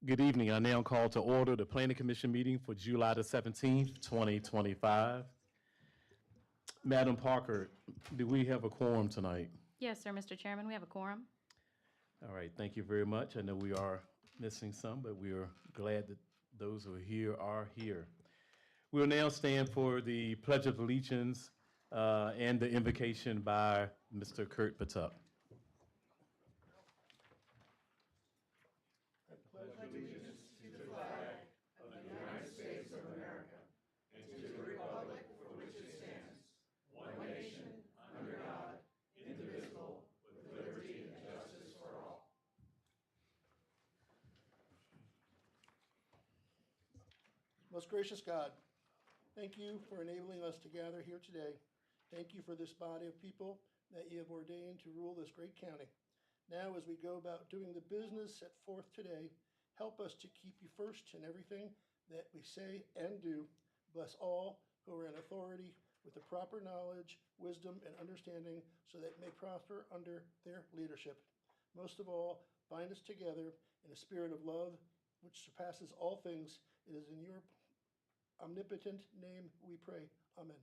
Good evening. I now call to order the Planning Commission meeting for July the 17th, 2025. Madam Parker, do we have a quorum tonight? Yes, sir, Mr. Chairman, we have a quorum. All right, thank you very much. I know we are missing some, but we are glad that those who are here are here. We will now stand for the Pledge of Allegiance and the invocation by Mr. Kurt Patuck. Most gracious God, thank you for enabling us to gather here today. Thank you for this body of people that you have ordained to rule this great county. Now, as we go about doing the business set forth today, help us to keep you first in everything that we say and do. Bless all who are in authority with the proper knowledge, wisdom, and understanding so that it may prosper under their leadership. Most of all, bind us together in a spirit of love which surpasses all things. It is in your omnipotent name we pray. Amen.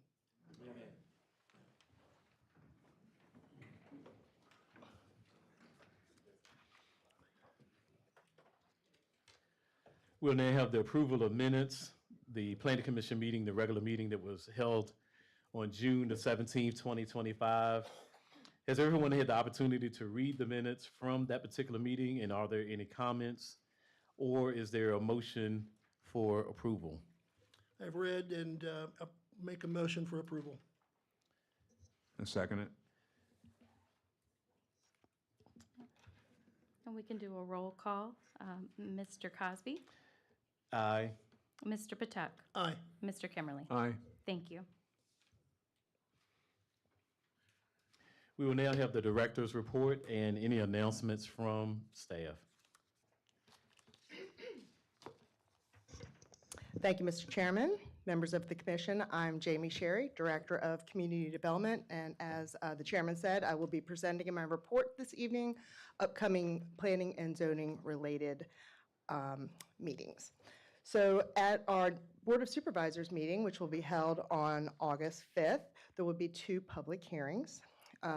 Amen. We'll now have the approval of minutes, the Planning Commission meeting, the regular meeting that was held on June the 17th, 2025. Has everyone had the opportunity to read the minutes from that particular meeting, and are there any comments, or is there a motion for approval? I've read and I'll make a motion for approval. I second it. And we can do a roll call. Mr. Cosby, Aye. Mr. Patuck, Aye. Mr. Kimmerly. Aye. Thank you. We will now have the director's report and any announcements from staff. Thank you, Mr. Chairman, members of the commission. I'm Jamie Sherry, Director of Community Development, and as the chairman said, I will be presenting in my report this evening upcoming planning and zoning related meetings. So at our Board of Supervisors meeting, which will be held on August 5th, there will be two public hearings.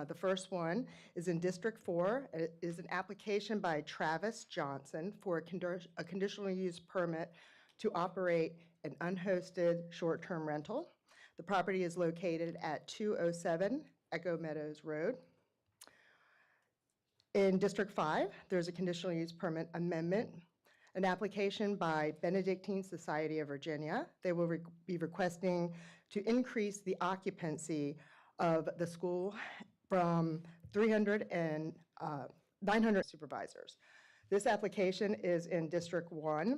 The first one is in District 4. It is an application by Travis Johnson for a conditional use permit to operate an unhosted short-term rental. The property is located at 207 Echo Meadows Road. In District 5, there's a conditional use permit amendment, an application by Benedictine Society of Virginia. They will be requesting to increase the occupancy of the school from 300 and 900 supervisors. This application is in District 1.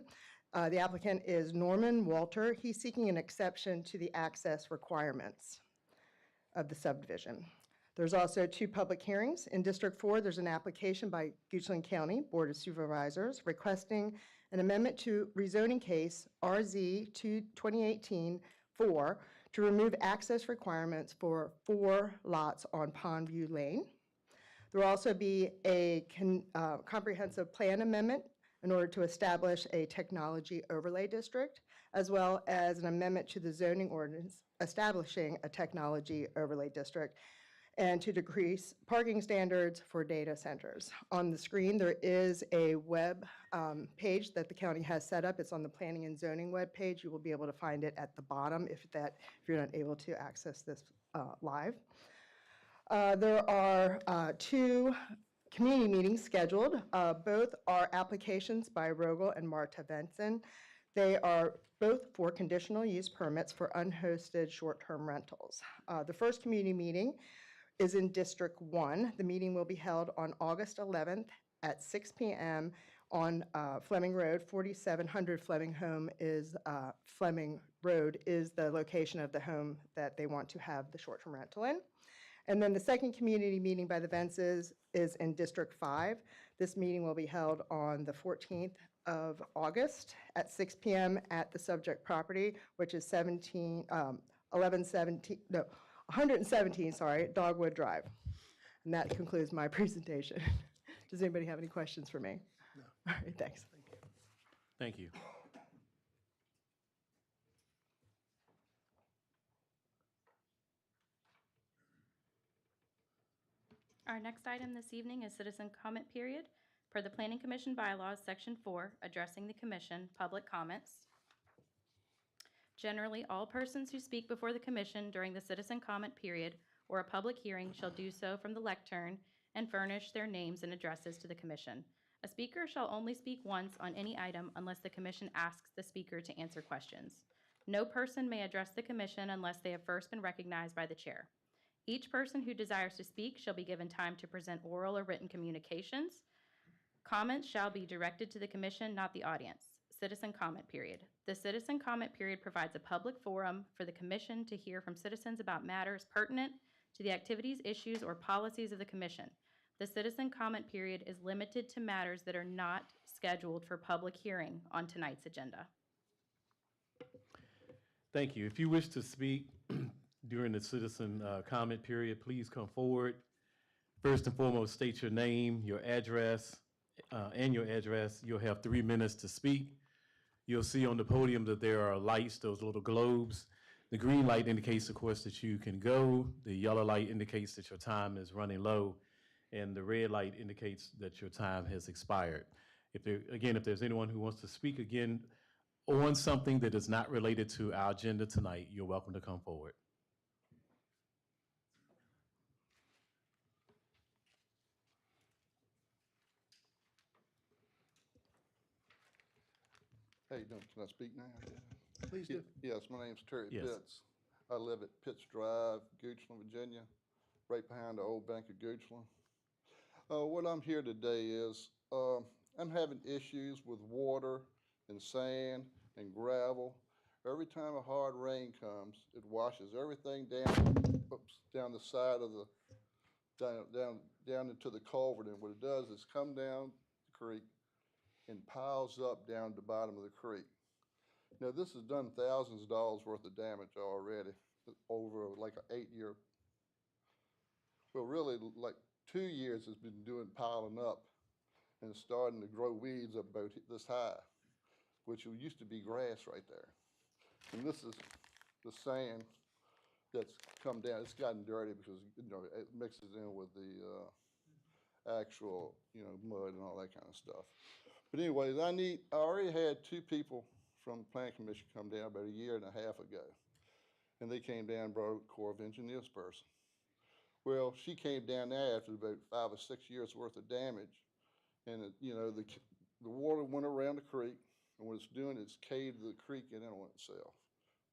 The applicant is Norman Walter. He's seeking an exception to the access requirements of the subdivision. There's also two public hearings. In District 4, there's an application by Goochland County Board of Supervisors requesting an amendment to rezoning case RZ 2018-4 to remove access requirements for 4 lots on Pondview Lane. There will also be a comprehensive plan amendment in order to establish a technology overlay district, as well as an amendment to the zoning ordinance establishing a technology overlay district, and to decrease parking standards for data centers. On the screen, there is a web page that the county has set up. It's on the Planning and Zoning web page. You will be able to find it at the bottom if you're not able to access this live. There are two community meetings scheduled. Both are applications by Rogel and Marta Benson. They are both for conditional use permits for unhosted short-term rentals. The first community meeting is in District 1. The meeting will be held on August 11th at 6 p.m. on Fleming Road. 4700 Fleming Road is the location of the home that they want to have the short-term rental in. And then the second community meeting by the Vences is in District 5. This meeting will be held on the 14th of August at 6 p.m. at the subject property, which is 117, Dogwood Drive. And that concludes my presentation. Does anybody have any questions for me? No. All right, thanks. Thank you. Thank you. Our next item this evening is citizen comment period. Per the Planning Commission bylaws, Section 4, addressing the commission, public comments. Generally, all persons who speak before the commission during the citizen comment period or a public hearing shall do so from the lectern and furnish their names and addresses to the commission. A speaker shall only speak once on any item unless the commission asks the speaker to answer questions. No person may address the commission unless they have first been recognized by the chair. Each person who desires to speak shall be given time to present oral or written communications. Comments shall be directed to the commission, not the audience. Citizen comment period. The citizen comment period provides a public forum for the commission to hear from citizens about matters pertinent to the activities, issues, or policies of the commission. The citizen comment period is limited to matters that are not scheduled for public hearing on tonight's agenda. Thank you. If you wish to speak during the citizen comment period, please come forward. First and foremost, state your name, your address, and your address. You'll have 3 minutes to speak. You'll see on the podium that there are lights, those little globes. The green light indicates, of course, that you can go. The yellow light indicates that your time is running low. And the red light indicates that your time has expired. If there's anyone who wants to speak again on something that is not related to our agenda tonight, you're welcome to come forward. How you doing? Can I speak now? Please do. Yes, my name's Terry Yes. Pitts. I live at Pitts Drive, Goochland, Virginia, right behind the old Bank of Goochland. What I'm here today is, I'm having issues with water and sand and gravel. Every time a hard rain comes, it washes everything down the side of down into the culvert. And what it does is come down the creek and piles up down the bottom of the creek. Now, this has done thousands of dollars worth of damage already over like an 8-year, well, really like 2 years has been piling up and starting to grow weeds about this high, which used to be grass right there. And this is the sand that's come down. It's gotten dirty because, it mixes in with the actual, mud and all that kind of stuff. But anyways, I already had 2 people from the Planning Commission come down about 1.5 years ago. And they came down and brought a Corps of Engineers person. Well, she came down there after about 5 or 6 years worth of damage. And, the water went around the creek. And what it's doing is caved the creek in on itself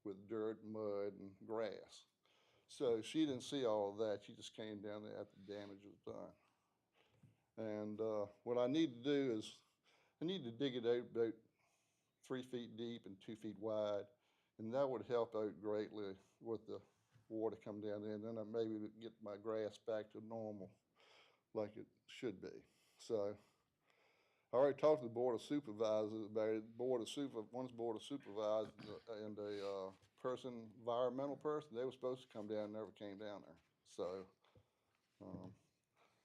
with dirt, mud, and grass. So she didn't see all of that. She just came down there after the damage was done. And what I need to do is, I need to dig it out about 3 feet deep and 2 feet wide, and that would help out greatly with the water come down there, and then I maybe get my grass back to normal like it should be. So I already talked to the Board of Supervisors about it. One's Board of Supervisors and a environmental person, they were supposed to come down, never came down there. So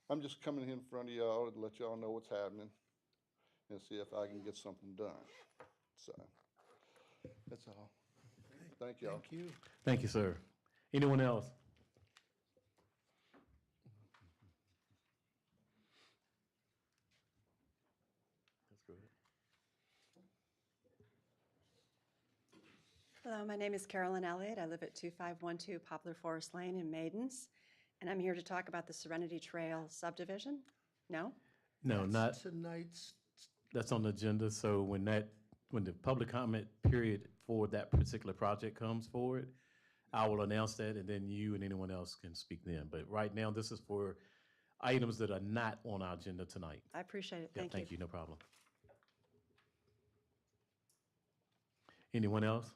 I'm just coming in front of y'all to let y'all know what's happening and see if I can get something done. So, that's all. Thank y'all. Thank you. Thank you, sir. Anyone else? Let's go ahead. Hello, my name is Carolyn Elliott. I live at 2512 Poplar Forest Lane in Maidens, and I'm here to talk about the Serenity Trail subdivision. No? No, not, Tonight's, that's on the agenda, so when the public comment period for that particular project comes forward, I will announce that, and then you and anyone else can speak then. But right now, this is for items that are not on our agenda tonight. I appreciate it. Yeah, Thank you. thank you, no problem. Anyone else?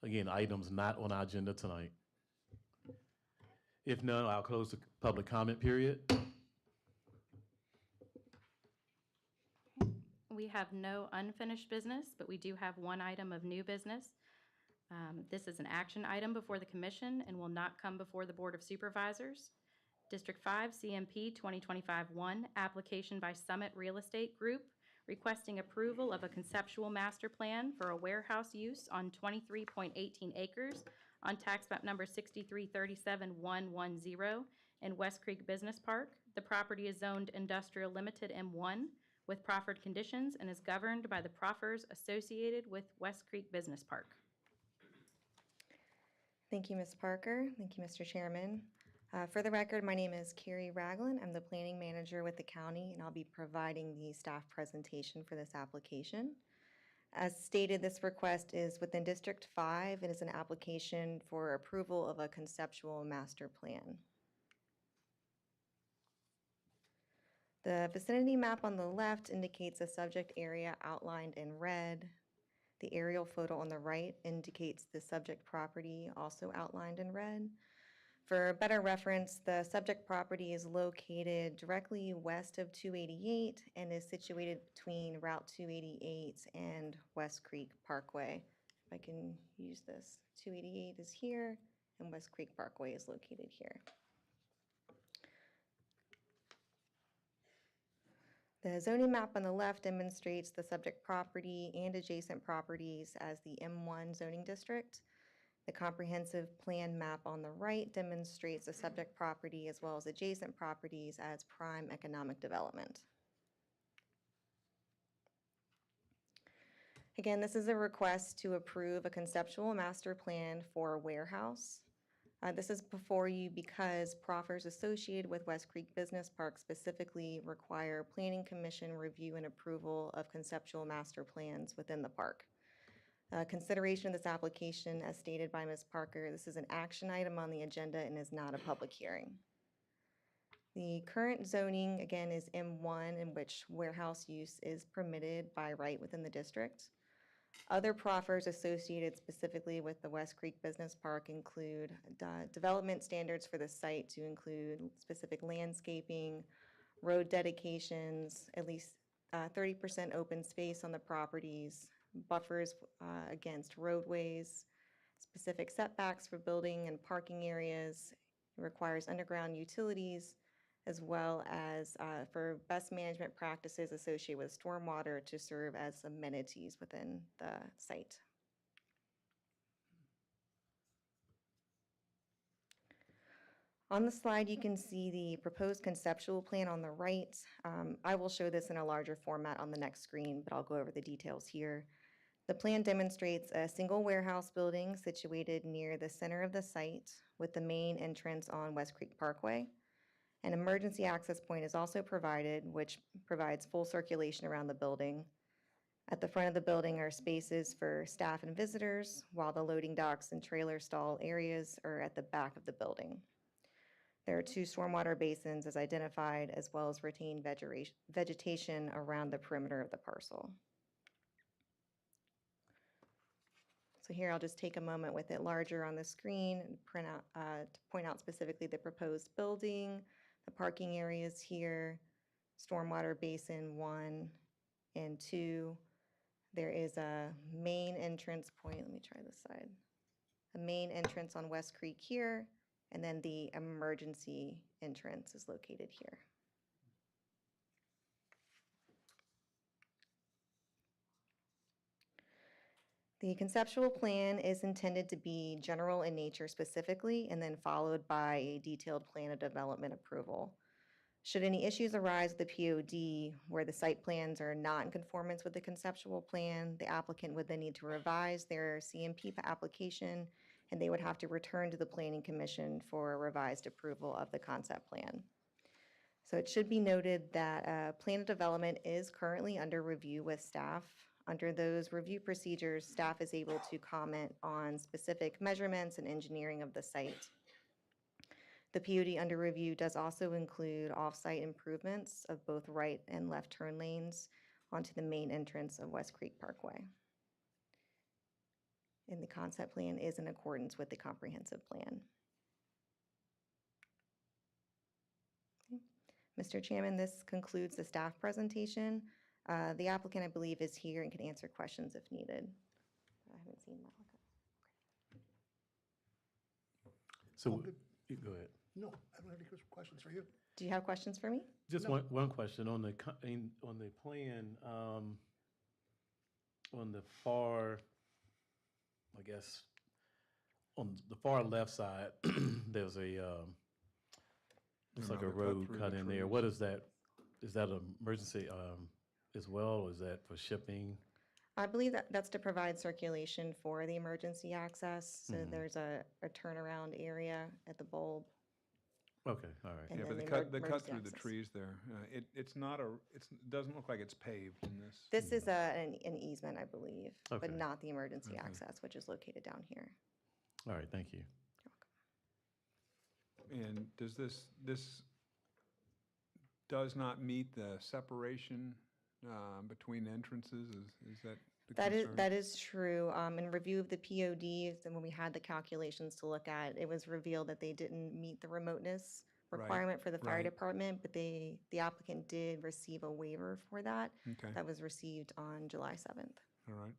Again, items not on our agenda tonight. If none, I'll close the public comment period. We have no unfinished business, but we do have one item of new business. This is an action item before the commission and will not come before the Board of Supervisors. District 5 CMP 2025-1, application by Summit Real Estate Group requesting approval of a conceptual master plan for a warehouse use on 23.18 acres on tax map number 6337110 in West Creek Business Park. The property is zoned Industrial Limited M1 with proffered conditions and is governed by the proffers associated with West Creek Business Park. Thank you, Ms. Parker. Thank you, Mr. Chairman. For the record, my name is Carrie Ragland. I'm the planning manager with the county, and I'll be providing the staff presentation for this application. As stated, this request is within District 5. It is an application for approval of a conceptual master plan. The vicinity map on the left indicates a subject area outlined in red. The aerial photo on the right indicates the subject property, also outlined in red. For better reference, the subject property is located directly west of 288 and is situated between Route 288 and West Creek Parkway. If I can use this, 288 is here and West Creek Parkway is located here. The zoning map on the left demonstrates the subject property and adjacent properties as the M1 zoning district. The comprehensive plan map on the right demonstrates the subject property as well as adjacent properties as prime economic development. Again, this is a request to approve a conceptual master plan for a warehouse. This is before you because proffers associated with West Creek Business Park specifically require Planning Commission review and approval of conceptual master plans within the park. Consideration of this application, as stated by Ms. Parker, this is an action item on the agenda and is not a public hearing. The current zoning, again, is M1, in which warehouse use is permitted by right within the district. Other proffers associated specifically with the West Creek Business Park include development standards for the site to include specific landscaping, road dedications, at least 30% open space on the properties, buffers against roadways, specific setbacks for building and parking areas. It requires underground utilities, as well as for best management practices associated with stormwater to serve as amenities within the site. On the slide, you can see the proposed conceptual plan on the right. I will show this in a larger format on the next screen, but I'll go over the details here. The plan demonstrates a single warehouse building situated near the center of the site with the main entrance on West Creek Parkway. An emergency access point is also provided, which provides full circulation around the building. At the front of the building are spaces for staff and visitors, while the loading docks and trailer stall areas are at the back of the building. There are 2 stormwater basins as identified, as well as retained vegetation around the perimeter of the parcel. So here I'll just take a moment with it larger on the screen and to point out specifically the proposed building, the parking areas here, stormwater basin 1 and 2. There is a main entrance point. Let me try this side. A main entrance on West Creek here, and then the emergency entrance is located here. The conceptual plan is intended to be general in nature specifically, and then followed by a detailed plan of development approval. Should any issues arise with the POD where the site plans are not in conformance with the conceptual plan, the applicant would then need to revise their CMP application, and they would have to return to the Planning Commission for a revised approval of the concept plan. So it should be noted that plan of development is currently under review with staff. Under those review procedures, staff is able to comment on specific measurements and engineering of the site. The POD under review does also include off-site improvements of both right and left turn lanes onto the main entrance of West Creek Parkway. And the concept plan is in accordance with the comprehensive plan. Okay. Mr. Chairman, this concludes the staff presentation. The applicant, I believe, is here and can answer questions if needed. I haven't seen that. So, go ahead. No, I don't have any questions for you. Do you have questions for me? Just one question on the, on the plan, on the far, I guess, on the far left side, there's a, looks like a Another cut road through cut the in there. trees. What is that? Is that an emergency, as well, or is that for shipping? I believe that that's to provide circulation for the emergency access. So Mhm. there's a turnaround area at the bulb. Okay, all right. And Yeah, then but the the cut emergency through the access. trees there, it's not a, it doesn't look like it's paved in this. This is an easement, I believe, but Okay. not the emergency Okay. access, which is located down here. All right, thank you. And does this does not meet the separation between entrances? Is that the concern? That is true. In review of the PODs, and when we had the calculations to look at, it was revealed that they didn't meet the remoteness Right, requirement for the fire right. department, but the applicant did receive a waiver for that. Okay, That was received on July 7th. all right.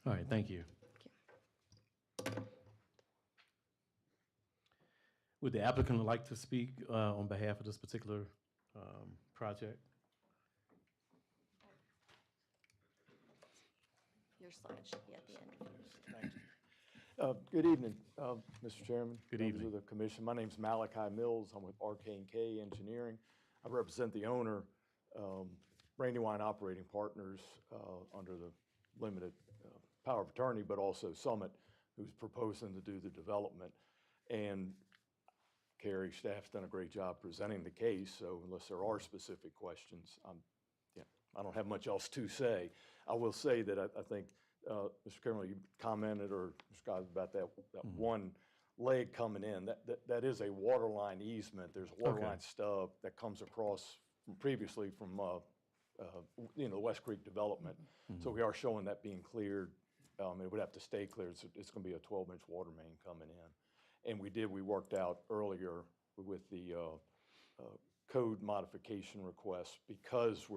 All right, thank you. Would the applicant like to speak on behalf of this particular project? Your slide should be at the end. Thank you. Good evening, Mr. Chairman. Good members evening. of the commission. My name's Malachi Mills. I'm with RK&K Engineering. I represent the owner, Brandywine Operating Partners, under the limited power of attorney, but also Summit, who's proposing to do the development. And Carrie, staff's done a great job presenting the case, so unless there are specific questions, I don't have much else to say. I will say that I think, Mr. Kimmerly, you commented, or Mr. Scott, about that one leg coming in. That is a water line easement. There's a water Okay. line stub that comes across from previously from, the West Creek development. So we are showing that being cleared. It would have to stay cleared. It's going to be a 12-inch water main coming in. And we worked out earlier with the code modification request, because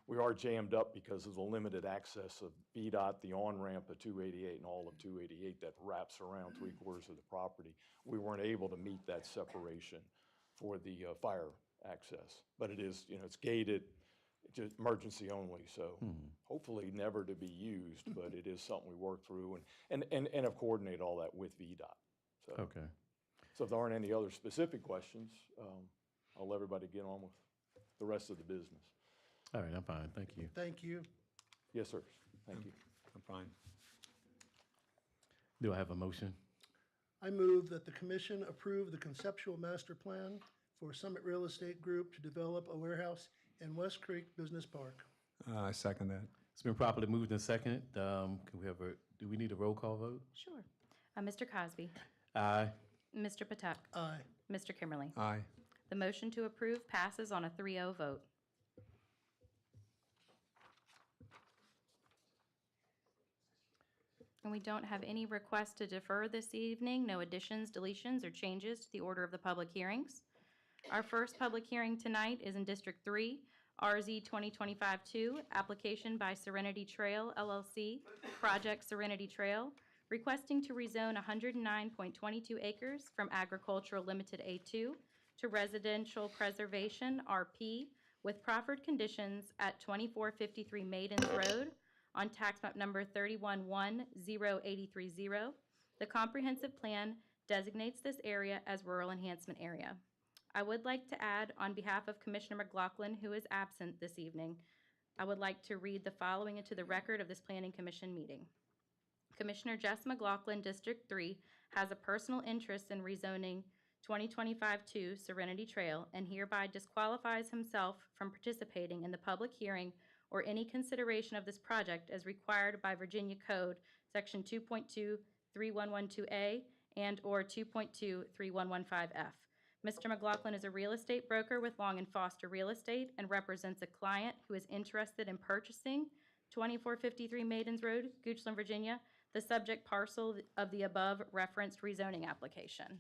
we are jammed up because of the limited access of BDOT, the on-ramp of 288 and all of 288 that wraps around 3/4 of the property. We weren't able to meet that separation for the fire access. But it is, it's gated, just emergency only, so hopefully never to be used, but it is something we work through and have coordinated all that with VDOT. So, Okay. so if there aren't any other specific questions, I'll let everybody get on with the rest of the business. All right, I'm fine, thank you. Thank you. Yes, sir. Thank you. I'm fine. Do I have a motion? I move that the commission approve the conceptual master plan for Summit Real Estate Group to develop a warehouse in West Creek Business Park. I second that. It's been properly moved and seconded. Can we have do we need a roll call vote? Sure. Mr. Cosby, Aye. Mr. Patek, Aye. Mr. Kimmerly. Aye. The motion to approve passes on a 3-0 vote. And we don't have any requests to defer this evening, no additions, deletions, or changes to the order of the public hearings. Our first public hearing tonight is in District 3, RZ 2025-2, application by Serenity Trail LLC, Project Serenity Trail, requesting to rezone 109.22 acres from agricultural limited A2 to residential preservation RP with proffered conditions at 2453 Maidens Road on tax map number 31-1-0830. The comprehensive plan designates this area as rural enhancement area. I would like to add, on behalf of Commissioner McLaughlin, who is absent this evening, I would like to read the following into the record of this Planning Commission meeting. Commissioner Jess McLaughlin, District 3, has a personal interest in rezoning 2025-2 Serenity Trail and hereby disqualifies himself from participating in the public hearing or any consideration of this project as required by Virginia Code Section 2.23112A and/or 2.23115F. Mr. McLaughlin is a real estate broker with Long & Foster Real Estate and represents a client who is interested in purchasing 2453 Maidens Road, Goochland, Virginia, the subject parcel of the above referenced rezoning application.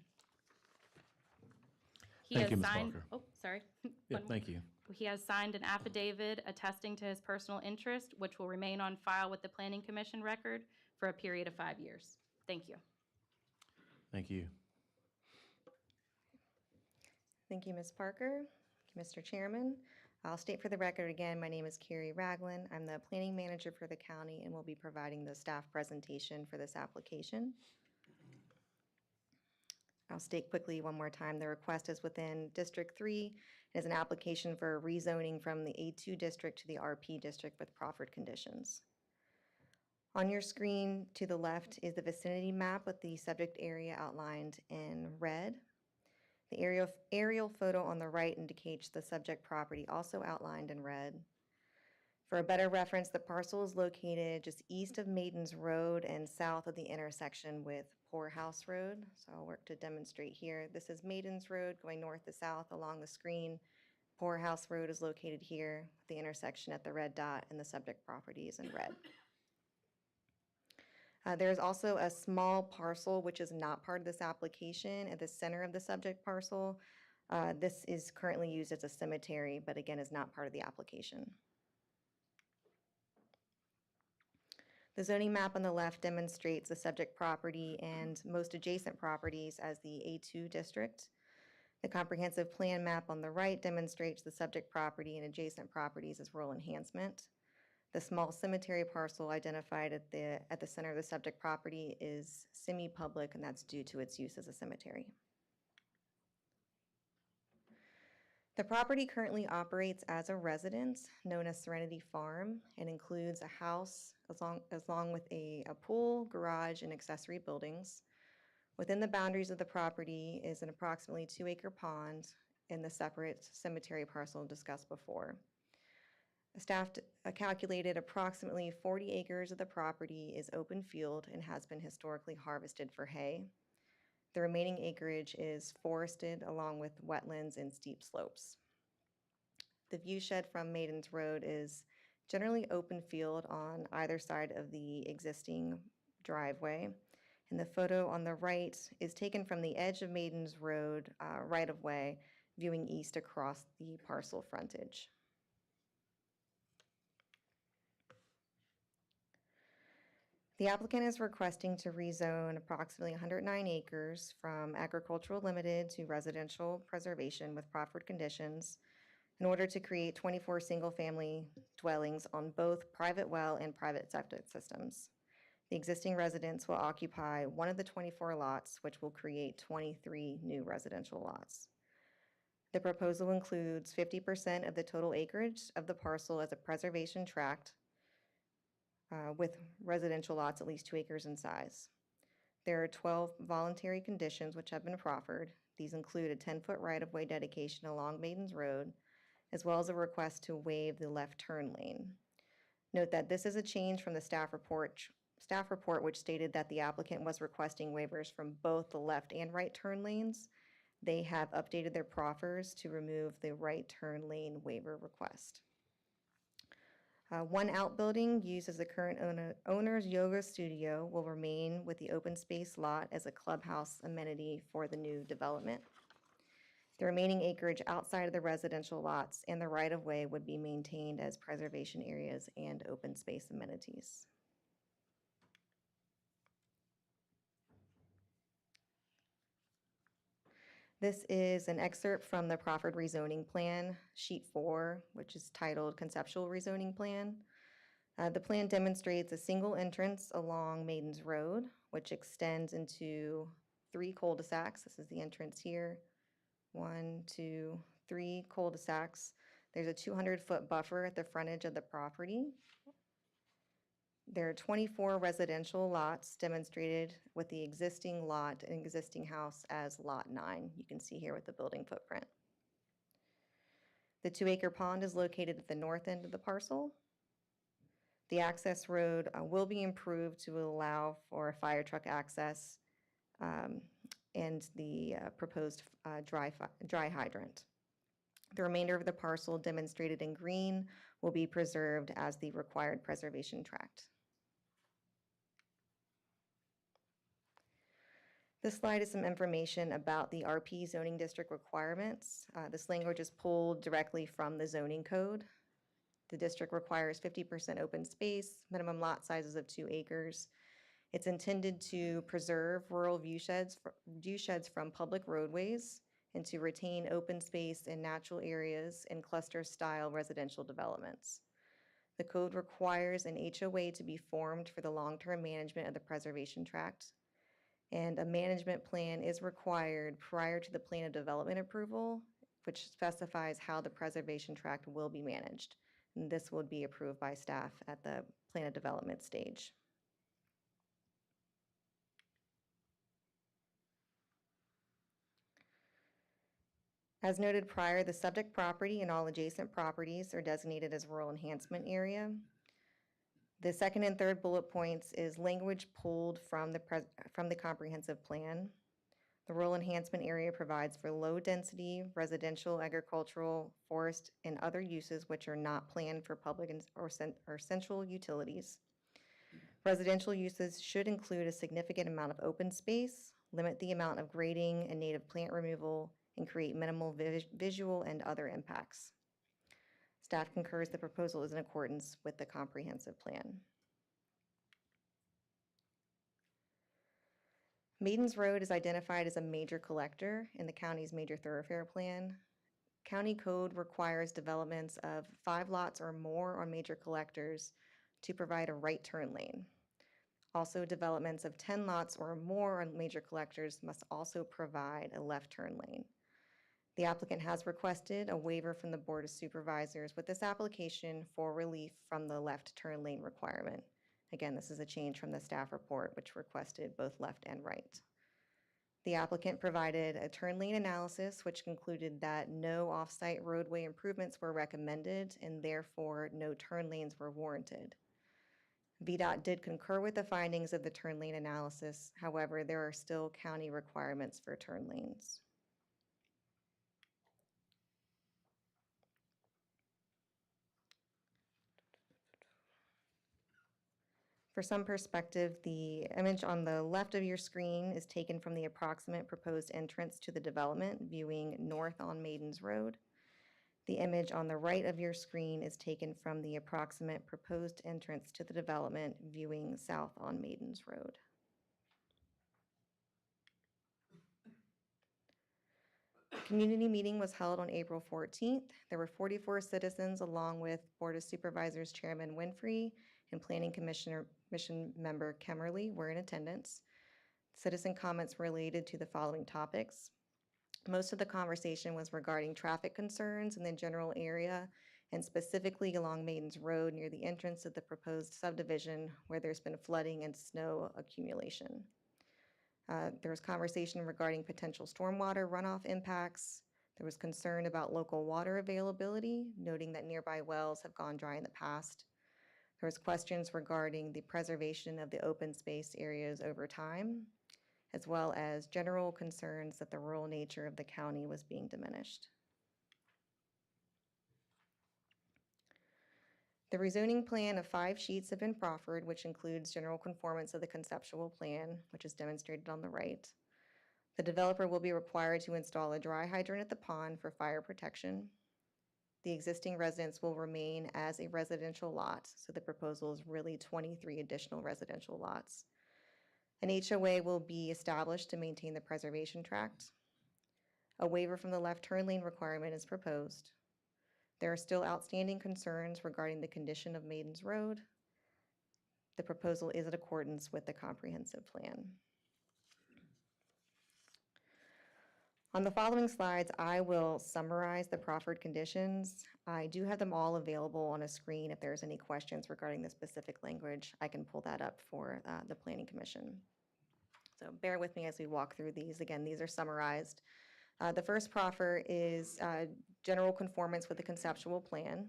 He Thank has you, Ms. signed- Barker. Oh, sorry. Yeah, One more. thank you. He has signed an affidavit attesting to his personal interest, which will remain on file with the Planning Commission record for a period of 5 years. Thank you. Thank you. Thank you, Ms. Parker. Mr. Chairman, I'll state for the record again, my name is Carrie Ragland. I'm the planning manager for the county and will be providing the staff presentation for this application. I'll state quickly one more time, the request is within District 3. It is an application for rezoning from the A2 district to the RP district with proffered conditions. On your screen to the left is the vicinity map with the subject area outlined in red. The aerial photo on the right indicates the subject property, also outlined in red. For a better reference, the parcel is located just east of Maidens Road and south of the intersection with Poorhouse Road. So I'll work to demonstrate here. This is Maidens Road going north to south along the screen. Poorhouse Road is located here, the intersection at the red dot, and the subject property is in red. There's also a small parcel which is not part of this application at the center of the subject parcel. This is currently used as a cemetery, but again is not part of the application. The zoning map on the left demonstrates the subject property and most adjacent properties as the A2 district. The comprehensive plan map on the right demonstrates the subject property and adjacent properties as rural enhancement. The small cemetery parcel identified at the center of the subject property is semi-public, and that's due to its use as a cemetery. The property currently operates as a residence known as Serenity Farm and includes a house along with a pool, garage, and accessory buildings. Within the boundaries of the property is an approximately 2-acre pond in the separate cemetery parcel discussed before. The staff calculated approximately 40 acres of the property is open field and has been historically harvested for hay. The remaining acreage is forested along with wetlands and steep slopes. The view shed from Maidens Road is generally open field on either side of the existing driveway. And the photo on the right is taken from the edge of Maidens Road right of way, viewing east across the parcel frontage. The applicant is requesting to rezone approximately 109 acres from agricultural limited to residential preservation with proffered conditions in order to create 24 single-family dwellings on both private well and private septic systems. The existing residents will occupy one of the 24 lots, which will create 23 new residential lots. The proposal includes 50% of the total acreage of the parcel as a preservation tract, with residential lots at least 2 acres in size. There are 12 voluntary conditions which have been proffered. These include a 10-foot right-of-way dedication along Maidens Road, as well as a request to waive the left turn lane. Note that this is a change from the staff report which stated that the applicant was requesting waivers from both the left and right turn lanes. They have updated their proffers to remove the right turn lane waiver request. One outbuilding used as the current owner's yoga studio will remain with the open space lot as a clubhouse amenity for the new development. The remaining acreage outside of the residential lots and the right-of-way would be maintained as preservation areas and open space amenities. This is an excerpt from the proffered rezoning plan, sheet 4, which is titled Conceptual Rezoning Plan. The plan demonstrates a single entrance along Maidens Road, which extends into 3 cul-de-sacs. This is the entrance here. 1, 2, 3 cul-de-sacs. There's a 200-foot buffer at the frontage of the property. There are 24 residential lots demonstrated with the existing lot and existing house as Lot 9. You can see here with the building footprint. The 2-acre pond is located at the north end of the parcel. The access road will be improved to allow for fire truck access and the proposed dry hydrant. The remainder of the parcel demonstrated in green will be preserved as the required preservation tract. This slide is some information about the RP zoning district requirements. This language is pulled directly from the zoning code. The district requires 50% open space, minimum lot sizes of 2 acres. It's intended to preserve rural viewsheds from public roadways and to retain open space in natural areas and cluster-style residential developments. The code requires an HOA to be formed for the long-term management of the preservation tract, and a management plan is required prior to the plan of development approval, which specifies how the preservation tract will be managed. And this would be approved by staff at the plan of development stage. As noted prior, the subject property and all adjacent properties are designated as rural enhancement area. The second and third bullet points is language pulled from the comprehensive plan. The rural enhancement area provides for low-density residential, agricultural, forest, and other uses which are not planned for public or central utilities. Residential uses should include a significant amount of open space, limit the amount of grading and native plant removal, and create minimal visual and other impacts. Staff concurs the proposal is in accordance with the comprehensive plan. Maidens Road is identified as a major collector in the county's major thoroughfare plan. County code requires developments of 5 lots or more on major collectors to provide a right turn lane. Also, developments of 10 lots or more on major collectors must also provide a left turn lane. The applicant has requested a waiver from the Board of Supervisors with this application for relief from the left turn lane requirement. Again, this is a change from the staff report, which requested both left and right. The applicant provided a turn lane analysis, which concluded that no off-site roadway improvements were recommended and therefore no turn lanes were warranted. VDOT did concur with the findings of the turn lane analysis. However, there are still county requirements for turn lanes. For some perspective, the image on the left of your screen is taken from the approximate proposed entrance to the development, viewing north on Maidens Road. The image on the right of your screen is taken from the approximate proposed entrance to the development, viewing south on Maidens Road. Community meeting was held on April 14th. There were 44 citizens along with Board of Supervisors Chairman Winfrey and Planning Commission member Kemmerly were in attendance. Citizen comments related to the following topics. Most of the conversation was regarding traffic concerns in the general area and specifically along Maidens Road near the entrance of the proposed subdivision where there's been flooding and snow accumulation. There was conversation regarding potential stormwater runoff impacts. There was concern about local water availability, noting that nearby wells have gone dry in the past. There was questions regarding the preservation of the open space areas over time, as well as general concerns that the rural nature of the county was being diminished. The rezoning plan of 5 sheets have been proffered, which includes general conformance of the conceptual plan, which is demonstrated on the right. The developer will be required to install a dry hydrant at the pond for fire protection. The existing residence will remain as a residential lot, so the proposal is really 23 additional residential lots. An HOA will be established to maintain the preservation tract. A waiver from the left turn lane requirement is proposed. There are still outstanding concerns regarding the condition of Maidens Road. The proposal is in accordance with the comprehensive plan. On the following slides, I will summarize the proffered conditions. I do have them all available on a screen. If there's any questions regarding the specific language, I can pull that up for the Planning Commission. So bear with me as we walk through these. Again, these are summarized. The first proffer is general conformance with the conceptual plan.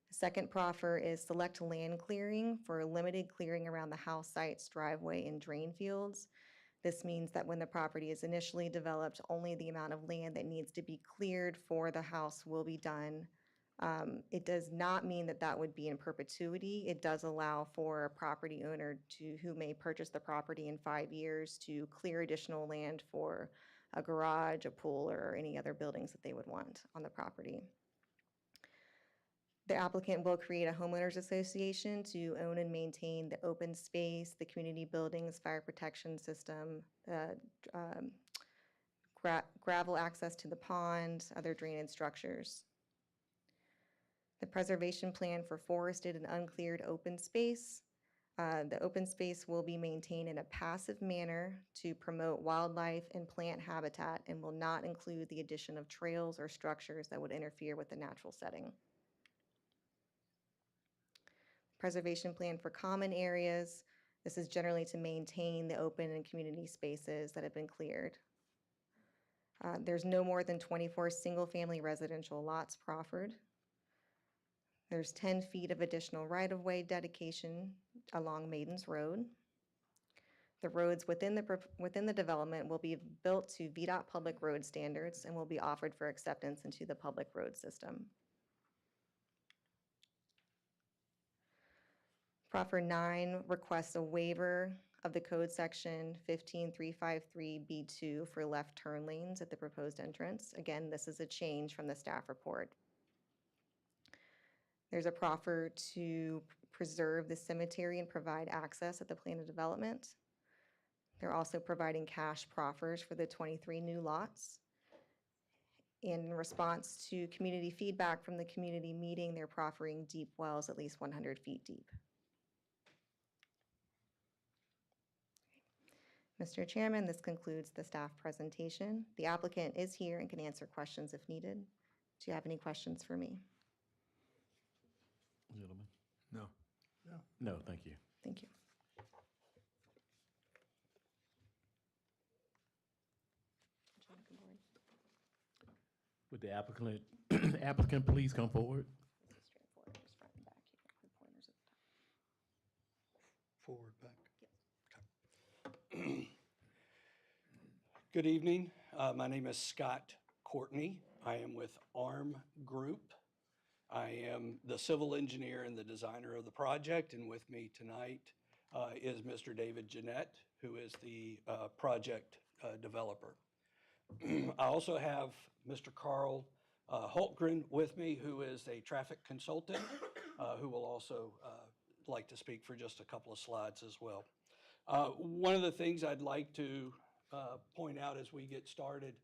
The second proffer is select land clearing for limited clearing around the house sites, driveway, and drain fields. This means that when the property is initially developed, only the amount of land that needs to be cleared for the house will be done. It does not mean that that would be in perpetuity. It does allow for a property owner who may purchase the property in 5 years to clear additional land for a garage, a pool, or any other buildings that they would want on the property. The applicant will create a homeowners association to own and maintain the open space, the community buildings, fire protection system, gravel access to the pond, other drainage structures. The preservation plan for forested and uncleared open space. The open space will be maintained in a passive manner to promote wildlife and plant habitat and will not include the addition of trails or structures that would interfere with the natural setting. Preservation plan for common areas. This is generally to maintain the open and community spaces that have been cleared. There's no more than 24 single-family residential lots proffered. There's 10 feet of additional right-of-way dedication along Maidens Road. The roads within the development will be built to VDOT public road standards and will be offered for acceptance into the public road system. Proffer 9 requests a waiver of the code section 15353B2 for left turn lanes at the proposed entrance. Again, this is a change from the staff report. There's a proffer to preserve the cemetery and provide access at the plan of development. They're also providing cash proffers for the 23 new lots. In response to community feedback from the community meeting, they're proffering deep wells at least 100 feet deep. Mr. Chairman, this concludes the staff presentation. The applicant is here and can answer questions if needed. Do you have any questions for me? Gentlemen? No. No, thank you. Thank you. Would the applicant please come forward? Forward, back. Good evening. My name is Scott Courtney. I am with ARM Group. I am the civil engineer and the designer of the project, and with me tonight is Mr. David Jeanette, who is the project developer. I also have Mr. Carl Holtgren with me, who is a traffic consultant, who will also like to speak for just a couple of slides as well. One of the things I'd like to point out as we get started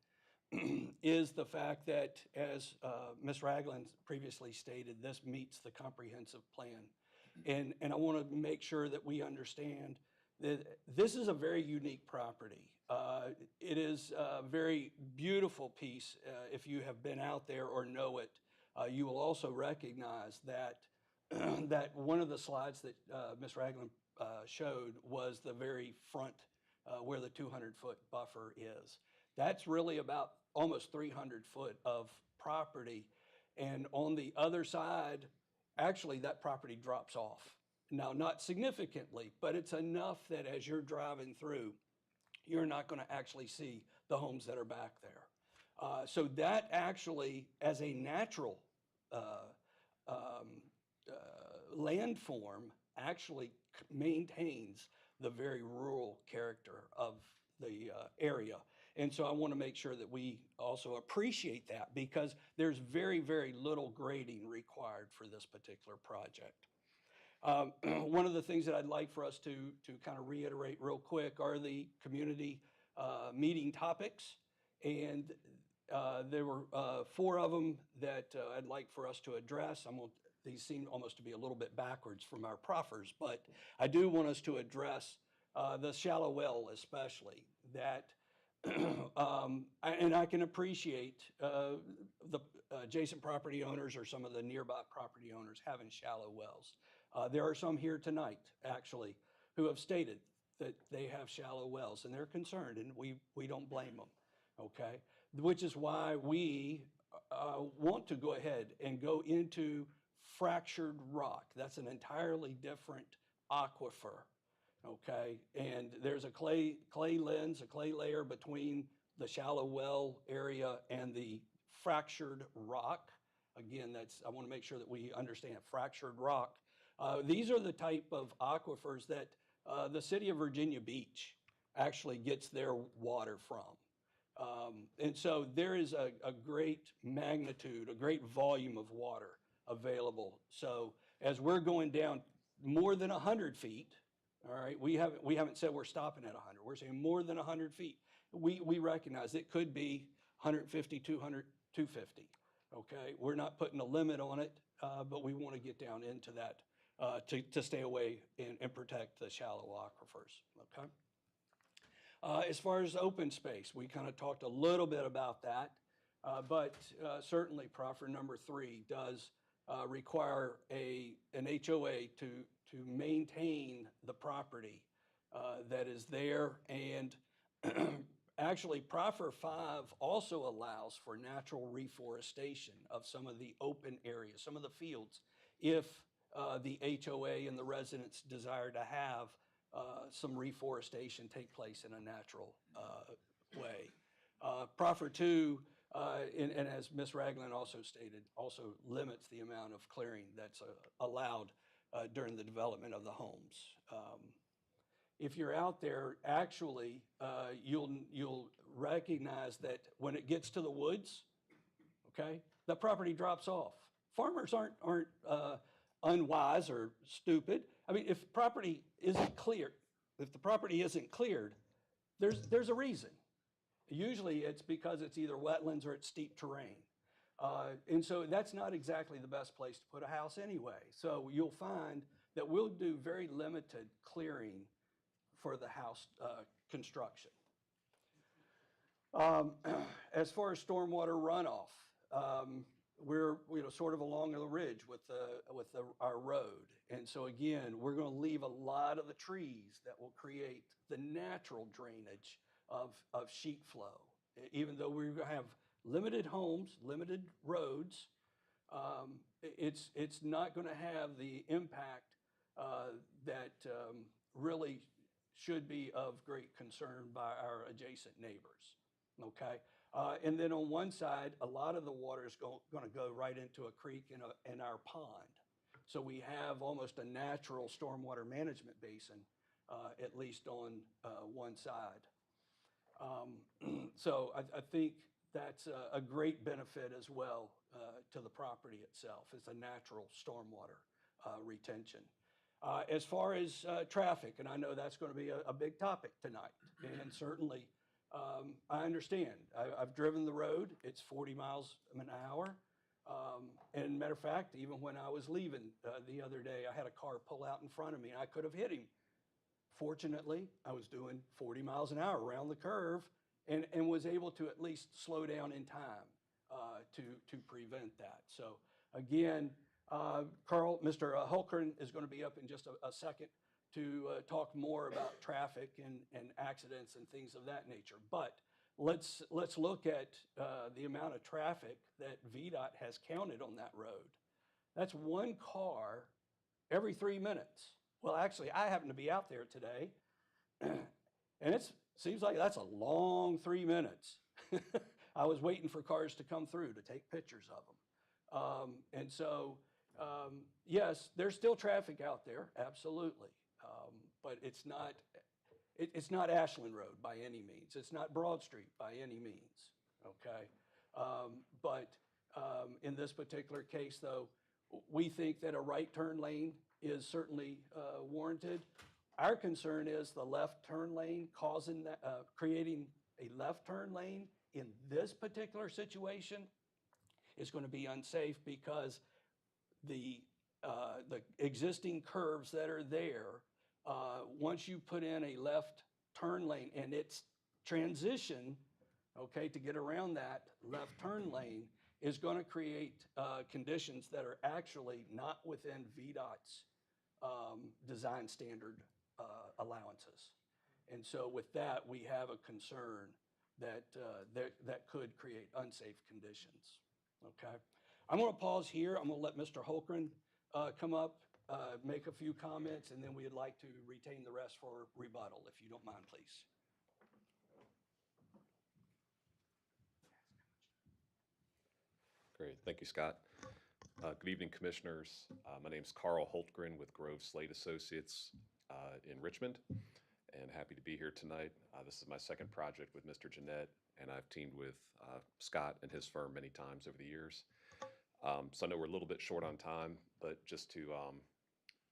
is the fact that, as Ms. Ragland previously stated, this meets the comprehensive plan. And I want to make sure that we understand that this is a very unique property. It is a very beautiful piece. If you have been out there or know it, you will also recognize that that one of the slides that Ms. Ragland showed was the very front where the 200-foot buffer is. That's really about almost 300 foot of property. And on the other side, actually that property drops off. Now, not significantly, but it's enough that as you're driving through, you're not going to actually see the homes that are back there. So that actually, as a natural landform, actually maintains the very rural character of the area. And so I want to make sure that we also appreciate that, because there's very, very little grading required for this particular project. One of the things that I'd like for us to kind of reiterate real quick are the community meeting topics. And there were 4 of them that I'd like for us to address. These seem almost to be a little bit backwards from our proffers, but I do want us to address the shallow well especially, that and I can appreciate the adjacent property owners or some of the nearby property owners having shallow wells. There are some here tonight, actually, who have stated that they have shallow wells and they're concerned, and we don't blame them, okay? Which is why we want to go ahead and go into fractured rock. That's an entirely different aquifer. Okay, and there's a clay lens, a clay layer between the shallow well area and the fractured rock. Again, I want to make sure that we understand fractured rock. These are the type of aquifers that the city of Virginia Beach actually gets their water from. And so there is a great magnitude, a great volume of water available. So as we're going down more than 100 feet, all right, we haven't said we're stopping at 100. We're saying more than 100 feet. We recognize it could be 150, 200, 250. Okay, we're not putting a limit on it, but we want to get down into that to stay away and protect the shallow aquifers. Okay. As far as open space, we kind of talked a little bit about that, but certainly proffer number 3 does require an HOA to maintain the property that is there. And actually, proffer 5 also allows for natural reforestation of some of the open areas, some of the fields, if the HOA and the residents desire to have some reforestation take place in a natural way. Proffer 2, and as Ms. Ragland also stated, also limits the amount of clearing that's allowed during the development of the homes. If you're out there, actually, you'll recognize that when it gets to the woods, okay, the property drops off. Farmers aren't unwise or stupid. I mean, if the property isn't cleared, there's a reason. Usually it's because it's either wetlands or it's steep terrain. And so that's not exactly the best place to put a house anyway. So you'll find that we'll do very limited clearing for the house construction. As far as stormwater runoff, we're sort of along the ridge with our road. And so again, we're going to leave a lot of the trees that will create the natural drainage of sheet flow. Even though we're going to have limited homes, limited roads, it's not going to have the impact that really should be of great concern by our adjacent neighbors, okay? And then on one side, a lot of the water is going to go right into a creek and our pond. So we have almost a natural stormwater management basin, at least on one side. So I think that's a great benefit as well to the property itself. It's a natural stormwater retention. As far as traffic, and I know that's going to be a big topic tonight, and certainly I understand. I've driven the road. It's 40 miles an hour. And matter of fact, even when I was leaving the other day, I had a car pull out in front of me, and I could have hit him. Fortunately, I was doing 40 miles an hour around the curve and was able to at least slow down in time to prevent that. So again, Mr. Holkern is going to be up in just a second to talk more about traffic and accidents and things of that nature. But let's look at the amount of traffic that VDOT has counted on that road. That's one car every 3 minutes. Well, actually, I happen to be out there today, and it seems like that's a long 3 minutes. I was waiting for cars to come through to take pictures of them. And so, yes, there's still traffic out there, absolutely. But it's not Ashland Road by any means. It's not Broad Street by any means, okay? But in this particular case, though, we think that a right turn lane is certainly warranted. Our concern is the left turn lane creating a left turn lane in this particular situation is going to be unsafe because the existing curves that are there, once you put in a left turn lane and its transition, okay, to get around that left turn lane is going to create conditions that are actually not within VDOT's design standard allowances. And so with that, we have a concern that that could create unsafe conditions, okay? I'm going to pause here. I'm going to let Mr. Holkern come up, make a few comments, and then we'd like to retain the rest for rebuttal, if you don't mind, please. Great, thank you, Scott. Good evening, Commissioners. My name's Carl Holtgren with Grove Slate Associates in Richmond, and happy to be here tonight. This is my second project with Mr. Jeanette, and I've teamed with Scott and his firm many times over the years. So I know we're a little bit short on time, but just to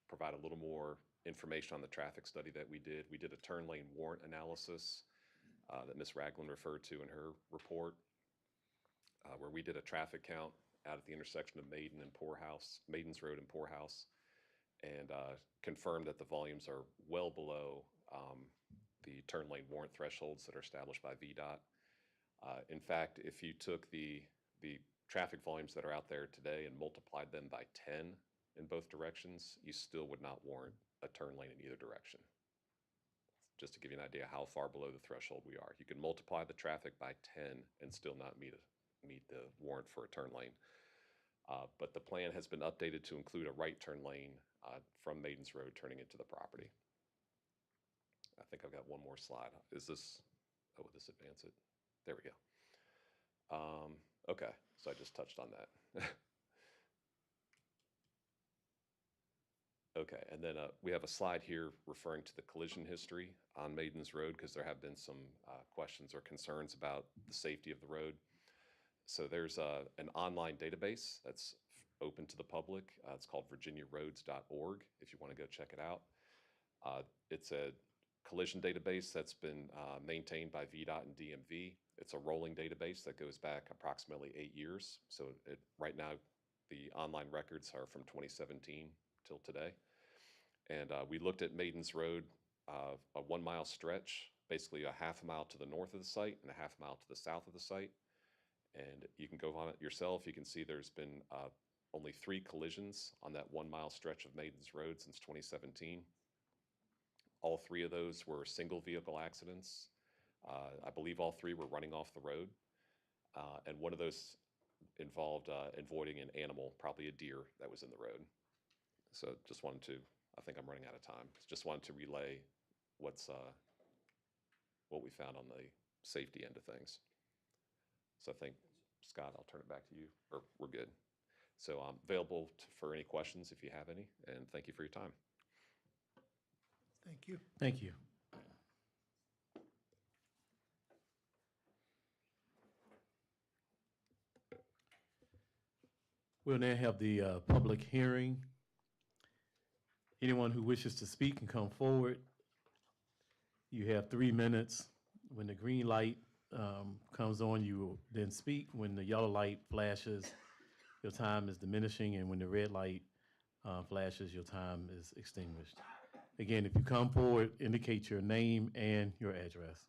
provide a little more information on the traffic study that we did a turn lane warrant analysis that Ms. Ragland referred to in her report, where we did a traffic count out at the intersection of Maidens Road and Poorhouse, and confirmed that the volumes are well below the turn lane warrant thresholds that are established by VDOT. In fact, if you took the traffic volumes that are out there today and multiplied them by 10 in both directions, you still would not warrant a turn lane in either direction. Just to give you an idea how far below the threshold we are. You can multiply the traffic by 10 and still not meet the warrant for a turn lane. But the plan has been updated to include a right turn lane from Maidens Road turning into the property. I think I've got one more slide. Is this, oh, will this advance it? There we go. Okay, so I just touched on that. Okay, and then we have a slide here referring to the collision history on Maidens Road because there have been some questions or concerns about the safety of the road. So there's an online database that's open to the public. It's called virginiaroads.org if you want to go check it out. It's a collision database that's been maintained by VDOT and DMV. It's a rolling database that goes back approximately 8 years. So right now, the online records are from 2017 till today. And we looked at Maidens Road, a 1 mile stretch, basically a half a mile to the north of the site and a half mile to the south of the site. And you can go on it yourself. You can see there's been only 3 collisions on that 1 mile stretch of Maidens Road since 2017. All 3 of those were single vehicle accidents. I believe all 3 were running off the road. And one of those involved avoiding an animal, probably a deer that was in the road. So just wanted to, I think I'm running out of time. Just wanted to relay what we found on the safety end of things. So I think, Scott, I'll turn it back to you, or we're good. So I'm available for any questions if you have any, and thank you for your time. Thank you. Thank you. We'll now have the public hearing. Anyone who wishes to speak can come forward. You have 3 minutes. When the green light comes on, you will then speak. When the yellow light flashes, your time is diminishing, and when the red light flashes, your time is extinguished. Again, if you come forward, indicate your name and your address.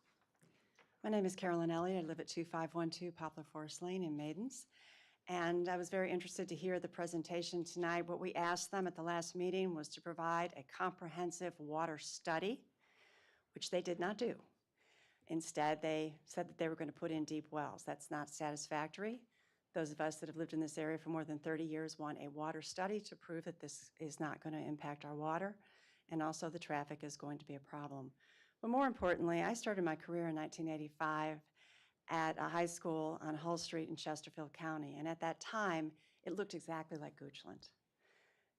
My name is Carolyn Elliott. I live at 2512 Poplar Forest Lane in Maidens. And I was very interested to hear the presentation tonight. What we asked them at the last meeting was to provide a comprehensive water study, which they did not do. Instead, they said that they were going to put in deep wells. That's not satisfactory. Those of us that have lived in this area for more than 30 years want a water study to prove that this is not going to impact our water, and also the traffic is going to be a problem. But more importantly, I started my career in 1985 at a high school on Hull Street in Chesterfield County, and at that time, it looked exactly like Goochland.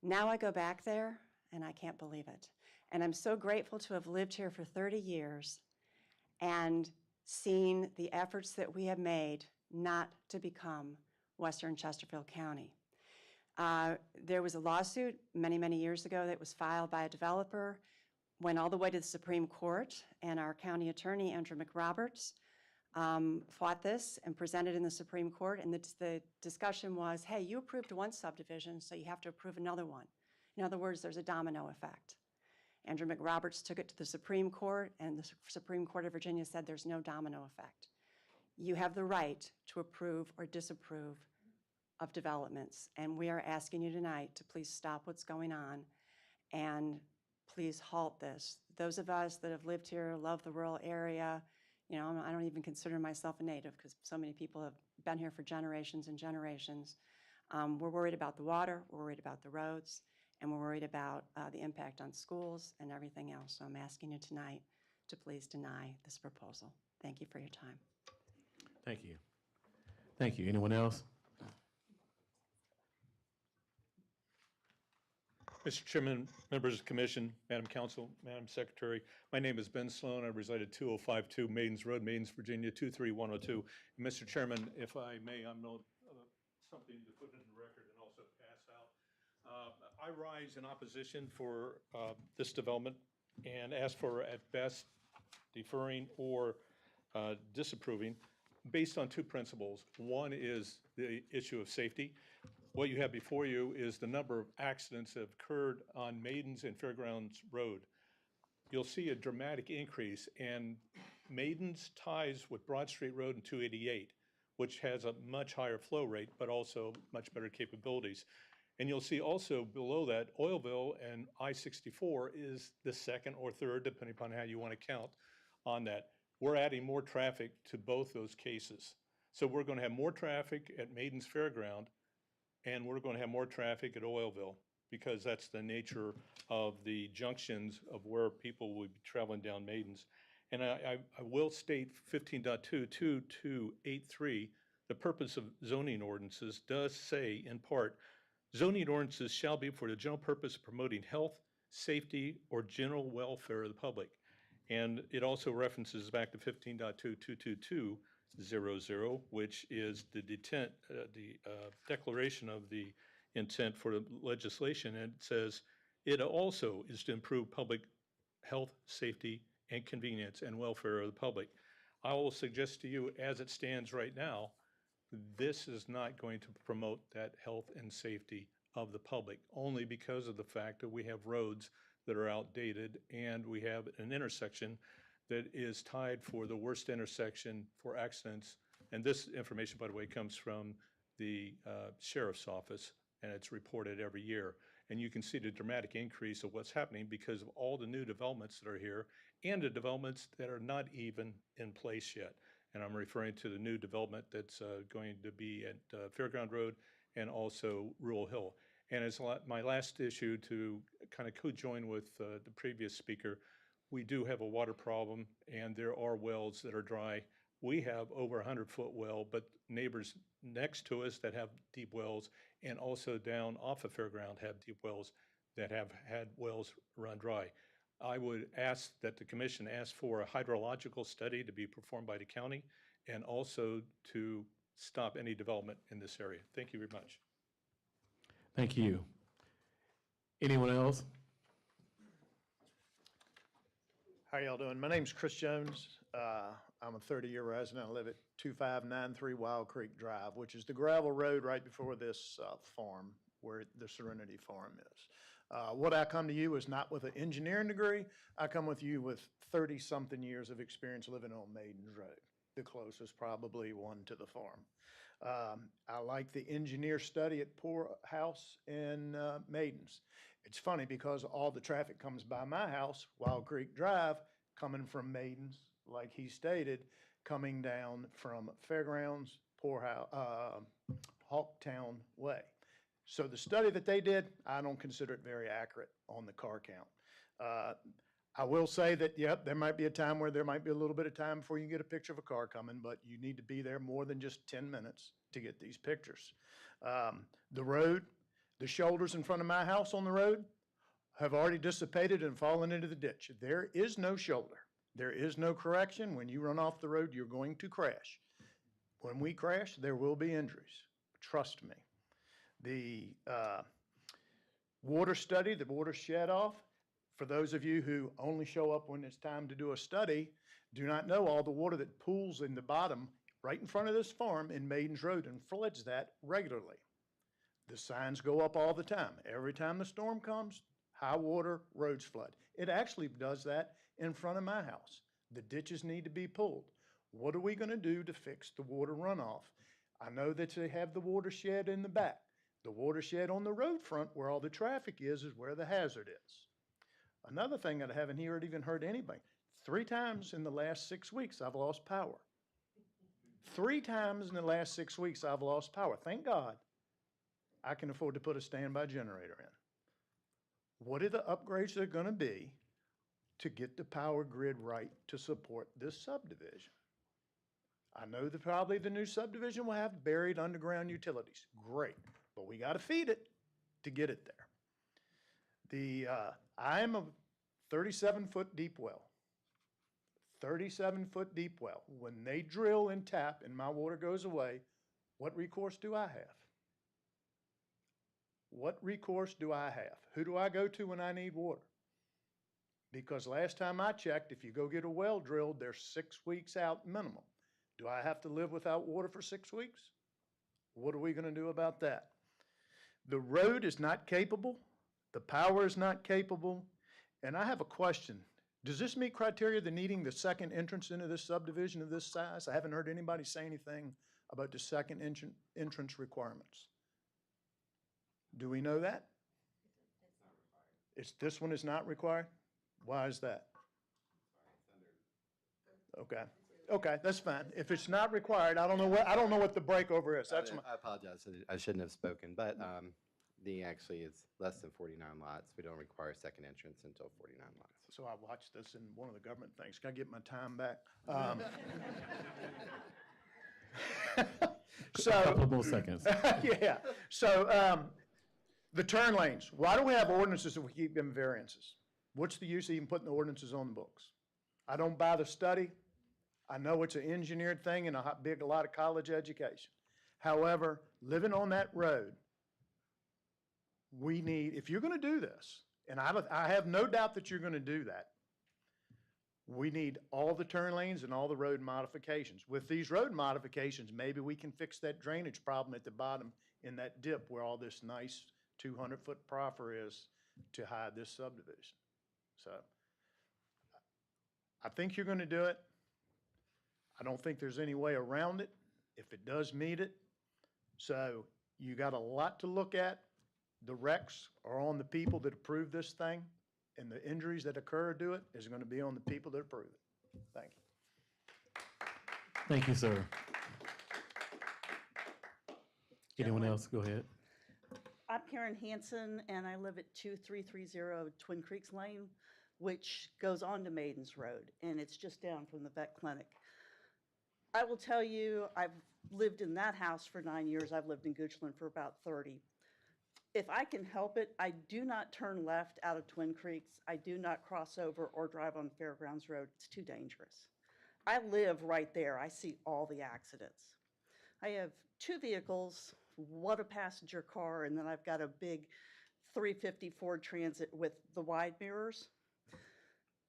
Now I go back there, and I can't believe it. And I'm so grateful to have lived here for 30 years and seen the efforts that we have made not to become Western Chesterfield County. There was a lawsuit many, many years ago that was filed by a developer, went all the way to the Supreme Court, and our county attorney, Andrew McRoberts, fought this and presented in the Supreme Court, and the discussion was, hey, you approved one subdivision, so you have to approve another one. In other words, there's a domino effect. Andrew McRoberts took it to the Supreme Court, and the Supreme Court of Virginia said there's no domino effect. You have the right to approve or disapprove of developments, and we are asking you tonight to please stop what's going on and please halt this. Those of us that have lived here, love the rural area, you know, I don't even consider myself a native because so many people have been here for generations and generations. We're worried about the water, we're worried about the roads, and we're worried about the impact on schools and everything else. So I'm asking you tonight to please deny this proposal. Thank you for your time. Thank you. Thank you. Anyone else? Mr. Chairman, members of the commission, Madam Council, Madam Secretary, my name is Ben Sloan. I reside at 2052 Maidens Road, Maidens, Virginia, 23102. And Mr. Chairman, if I may, I'm something to put in the record and also pass out. I rise in opposition for this development and ask for, at best, deferring or disapproving based on two principles. One is the issue of safety. What you have before you is the number of accidents that have occurred on Maidens and Fairgrounds Road. You'll see a dramatic increase, and Maidens ties with Broad Street Road and 288, which has a much higher flow rate, but also much better capabilities. And you'll see also below that, Oilville and I-64 is the second or third, depending upon how you want to count on that. We're adding more traffic to both those cases. So we're going to have more traffic at Maidens Fairground, and we're going to have more traffic at Oilville, because that's the nature of the junctions of where people will be traveling down Maidens. And I will state 15.22283, the purpose of zoning ordinances does say, in part, zoning ordinances shall be for the general purpose of promoting health, safety, or general welfare of the public. And it also references back to 15.22220, which is the declaration of the intent for the legislation. And it says, it also is to improve public health, safety, and convenience and welfare of the public. I will suggest to you, as it stands right now, this is not going to promote that health and safety of the public, only because of the fact that we have roads that are outdated, and we have an intersection that is tied for the worst intersection for accidents. And this information, by the way, comes from the sheriff's office, and it's reported every year. And you can see the dramatic increase of what's happening because of all the new developments that are here and the developments that are not even in place yet. And I'm referring to the new development that's going to be at Fairground Road and also Rural Hill. And as my last issue, to kind of co-join with the previous speaker, we do have a water problem, and there are wells that are dry. We have over a 100-foot well, but neighbors next to us that have deep wells, and also down off of Fairground have deep wells that have had wells run dry. I would ask that the commission ask for a hydrological study to be performed by the county, and also to stop any development in this area. Thank you very much. Thank you. Anyone else? How y'all doing? My name's Chris Jones. I'm a 30-year resident. I live at 2593 Wild Creek Drive, which is the gravel road right before this farm, where the Serenity Farm is. What I come to you is not with an engineering degree. I come with you with 30-something years of experience living on Maidens Road, the closest probably one to the farm. I like the engineer study at Poor House in Maidens. It's funny because all the traffic comes by my house, Wild Creek Drive, coming from Maidens, like he stated, coming down from Fairgrounds, Poorhouse, Hawktown Way. So the study that they did, I don't consider it very accurate on the car count. I will say that, yep, there might be a time where there might be a little bit of time before you get a picture of a car coming, but you need to be there more than just 10 minutes to get these pictures. The road, the shoulders in front of my house on the road have already dissipated and fallen into the ditch. There is no shoulder. There is no correction. When you run off the road, you're going to crash. When we crash, there will be injuries. Trust me. The water study, the water shed off, for those of you who only show up when it's time to do a study, do not know all the water that pools in the bottom right in front of this farm in Maidens Road and floods that regularly. The signs go up all the time. Every time the storm comes, high water, roads flood. It actually does that in front of my house. The ditches need to be pulled. What are we going to do to fix the water runoff? I know that they have the watershed in the back. The watershed on the road front where all the traffic is where the hazard is. Another thing that I haven't even heard anybody, 3 times in the last 6 weeks I've lost power. 3 times in the last 6 weeks I've lost power. Thank God I can afford to put a standby generator in. What are the upgrades that are going to be to get the power grid right to support this subdivision? I know that probably the new subdivision will have buried underground utilities. Great, but we got to feed it to get it there. I'm a 37-foot deep well. 37-foot deep well. When they drill and tap and my water goes away, what recourse do I have? what recourse do I have? Who do I go to when I need water? Because last time I checked, if you go get a well drilled, they're 6 weeks out minimum. Do I have to live without water for 6 weeks? What are we going to do about that? The road is not capable, the power is not capable, and I have a question. Does this meet criteria of needing the second entrance into this subdivision of this size? I haven't heard anybody say anything about the second entrance requirements. Do we know that? This one is not required? Why is that? Okay, okay, that's fine. If it's not required, I don't know what the breakover is. That's my, I apologize, I shouldn't have spoken, but actually is less than 49 lots. We don't require second entrance until 49 lots. so I watched this in one of the government things. Can I get my time back? Couple more seconds. Yeah, so the turn lanes, why do we have ordinances if we keep giving variances? What's the use of even putting the ordinances on the books? I don't buy the study. I know it's an engineered thing and a lot of college education. However, living on that road, we need, if you're going to do this, and I have no doubt that you're going to do that, we need all the turn lanes and all the road modifications. With these road modifications, maybe we can fix that drainage problem at the bottom in that dip where all this nice 200-foot proffer is to hide this subdivision. So I think you're going to do it. I don't think there's any way around it if it does meet it. So you got a lot to look at. The wrecks are on the people that approve this thing, and the injuries that occur to it is going to be on the people that approve it. Thank you. Thank you, sir. Anyone else? Go ahead. I'm Karen Hansen, and I live at 2330 Twin Creeks Lane, which goes on to Maidens Road, and it's just down from the vet clinic. I will tell you, I've lived in that house for 9 years. I've lived in Goochland for about 30. If I can help it, I do not turn left out of Twin Creeks. I do not cross over or drive on Fairgrounds Road. It's too dangerous. I live right there. I see all the accidents. I have 2 vehicles, one a passenger car, and then I've got a big 350 Ford Transit with the wide mirrors.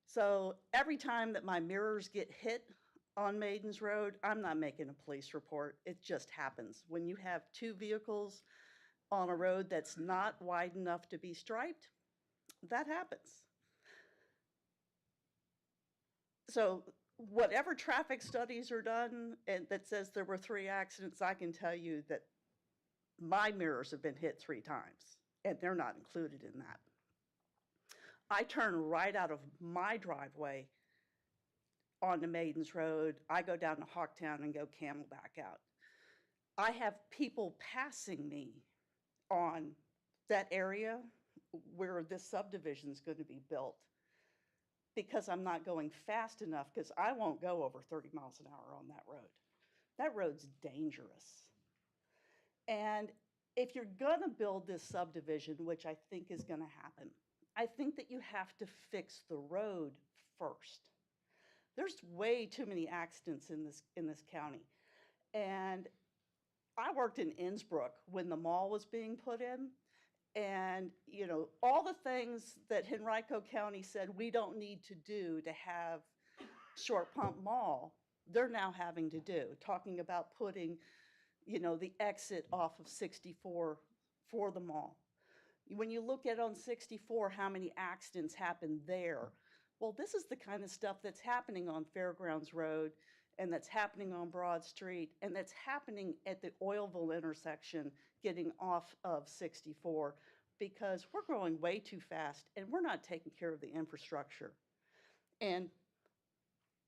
So every time that my mirrors get hit on Maidens Road, I'm not making a police report. It just happens. When you have 2 vehicles on a road that's not wide enough to be striped, that happens. So whatever traffic studies are done and that says there were 3 accidents, I can tell you that my mirrors have been hit 3 times, and they're not included in that. I turn right out of my driveway onto Maidens Road. I go down to Hawktown and go Camelback out. I have people passing me on that area where this subdivision is going to be built because I'm not going fast enough, because I won't go over 30 miles an hour on that road. That road's dangerous. And if you're going to build this subdivision, which I think is going to happen, I think that you have to fix the road first. There's way too many accidents in this county. And I worked in Innsbrook when the mall was being put in. And, you know, all the things that Henrico County said we don't need to do to have Short Pump Mall, they're now having to do, talking about putting, you know, the exit off of 64 for the mall. When you look at on 64 how many accidents happen there, well, this is the kind of stuff that's happening on Fairgrounds Road, and that's happening on Broad Street, and that's happening at the Oilville intersection getting off of 64, because we're growing way too fast and we're not taking care of the infrastructure. And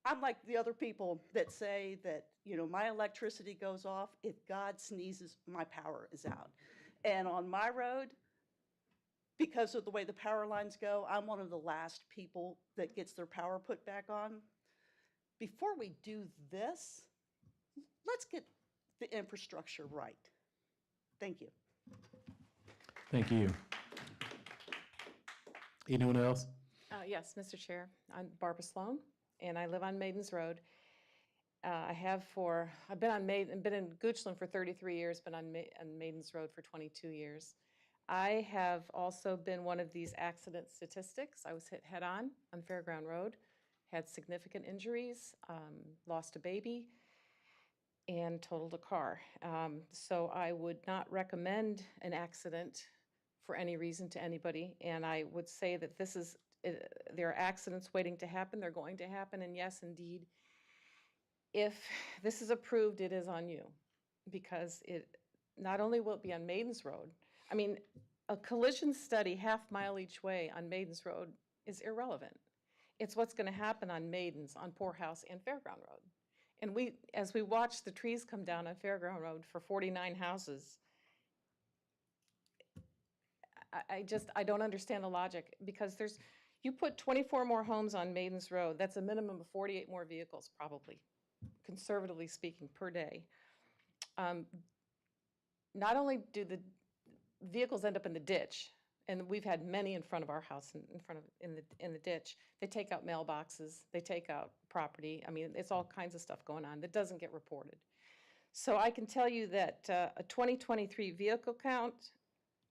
I'm like the other people that say that, you know, my electricity goes off. If God sneezes, my power is out. And on my road, because of the way the power lines go, I'm one of the last people that gets their power put back on. Before we do this, let's get the infrastructure right. Thank you. Thank you. Anyone else? Yes, Mr. Chair. I'm Barbara Sloan, and I live on Maidens Road. I've been in Goochland for 33 years, been on Maidens Road for 22 years. I have also been one of these accident statistics. I was hit head-on Fairground Road, had significant injuries, lost a baby, and totaled a car. So I would not recommend an accident for any reason to anybody, and I would say that this is, there are accidents waiting to happen, they're going to happen, and yes, indeed, if this is approved, it is on you, because it, not only will it be on Maidens Road, I mean, a collision study half-mile each way on Maidens Road is irrelevant. It's what's going to happen on Maidens, on Poorhouse, and Fairground Road. And we, as we watch the trees come down on Fairground Road for 49 houses, I don't understand the logic, because there's, you put 24 more homes on Maidens Road, that's a minimum of 48 more vehicles probably, conservatively speaking, per day. Not only do the vehicles end up in the ditch, and we've had many in front of our house, in the ditch. They take out mailboxes, they take out property. I mean, it's all kinds of stuff going on that doesn't get reported. So I can tell you that a 2023 vehicle count,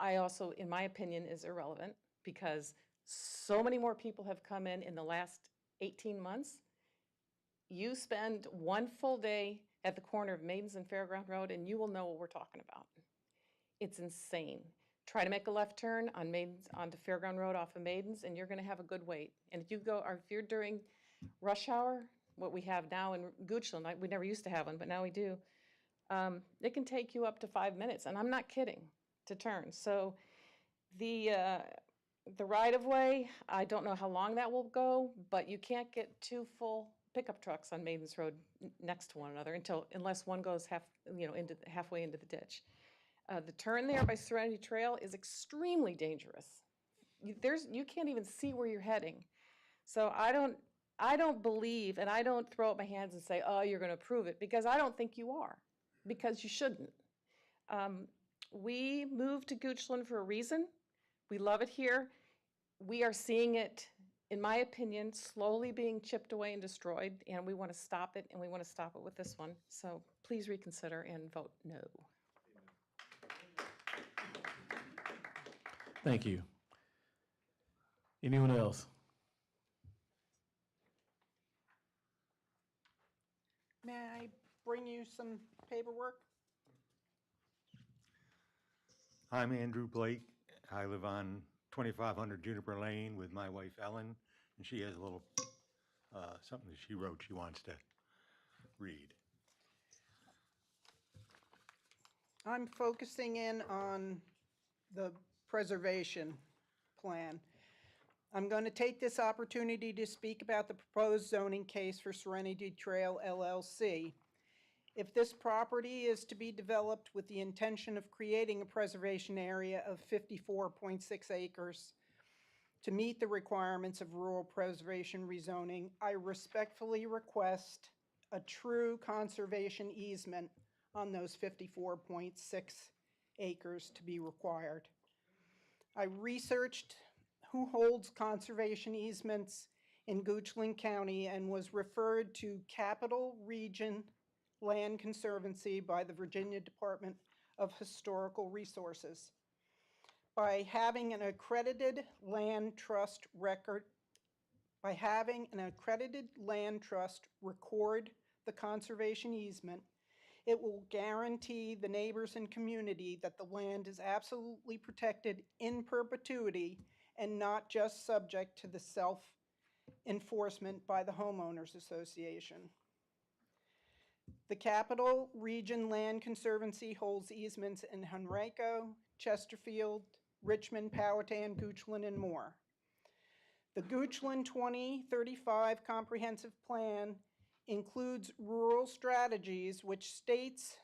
I also, in my opinion, is irrelevant, because so many more people have come in the last 18 months. You spend one full day at the corner of Maidens and Fairground Road, and you will know what we're talking about. It's insane. Try to make a left turn on Maidens, onto Fairground Road off of Maidens, and you're going to have a good wait. And if you go, or if you're during rush hour, what we have now in Goochland, we never used to have one, but now we do, it can take you up to 5 minutes, and I'm not kidding, to turn. So the right-of-way, I don't know how long that will go, but you can't get two full pickup trucks on Maidens Road next to one another unless one goes halfway into the ditch. The turn there by Serenity Trail is extremely dangerous. You can't even see where you're heading. So I don't believe, and I don't throw up my hands and say, oh, you're going to approve it, because I don't think you are, because you shouldn't. We moved to Goochland for a reason. We love it here. We are seeing it, in my opinion, slowly being chipped away and destroyed, and we want to stop it, and we want to stop it with this one. So please reconsider and vote no. Thank you. Anyone else? May I bring you some paperwork? I'm Andrew Blake. I live on 2500 Juniper Lane with my wife Ellen, and she has a little something that she wrote she wants to read. I'm focusing in on the preservation plan. I'm going to take this opportunity to speak about the proposed zoning case for Serenity Trail LLC. If this property is to be developed with the intention of creating a preservation area of 54.6 acres to meet the requirements of rural preservation rezoning, I respectfully request a true conservation easement on those 54.6 acres to be required. I researched who holds conservation easements in Goochland County and was referred to Capital Region Land Conservancy by the Virginia Department of Historical Resources. By having an accredited land trust record, record the conservation easement, it will guarantee the neighbors and community that the land is absolutely protected in perpetuity and not just subject to the self-enforcement by the homeowners association. The Capital Region Land Conservancy holds easements in Henrico, Chesterfield, Richmond, Powhatan, Goochland, and more. The Goochland 2035 Comprehensive Plan includes rural strategies, which states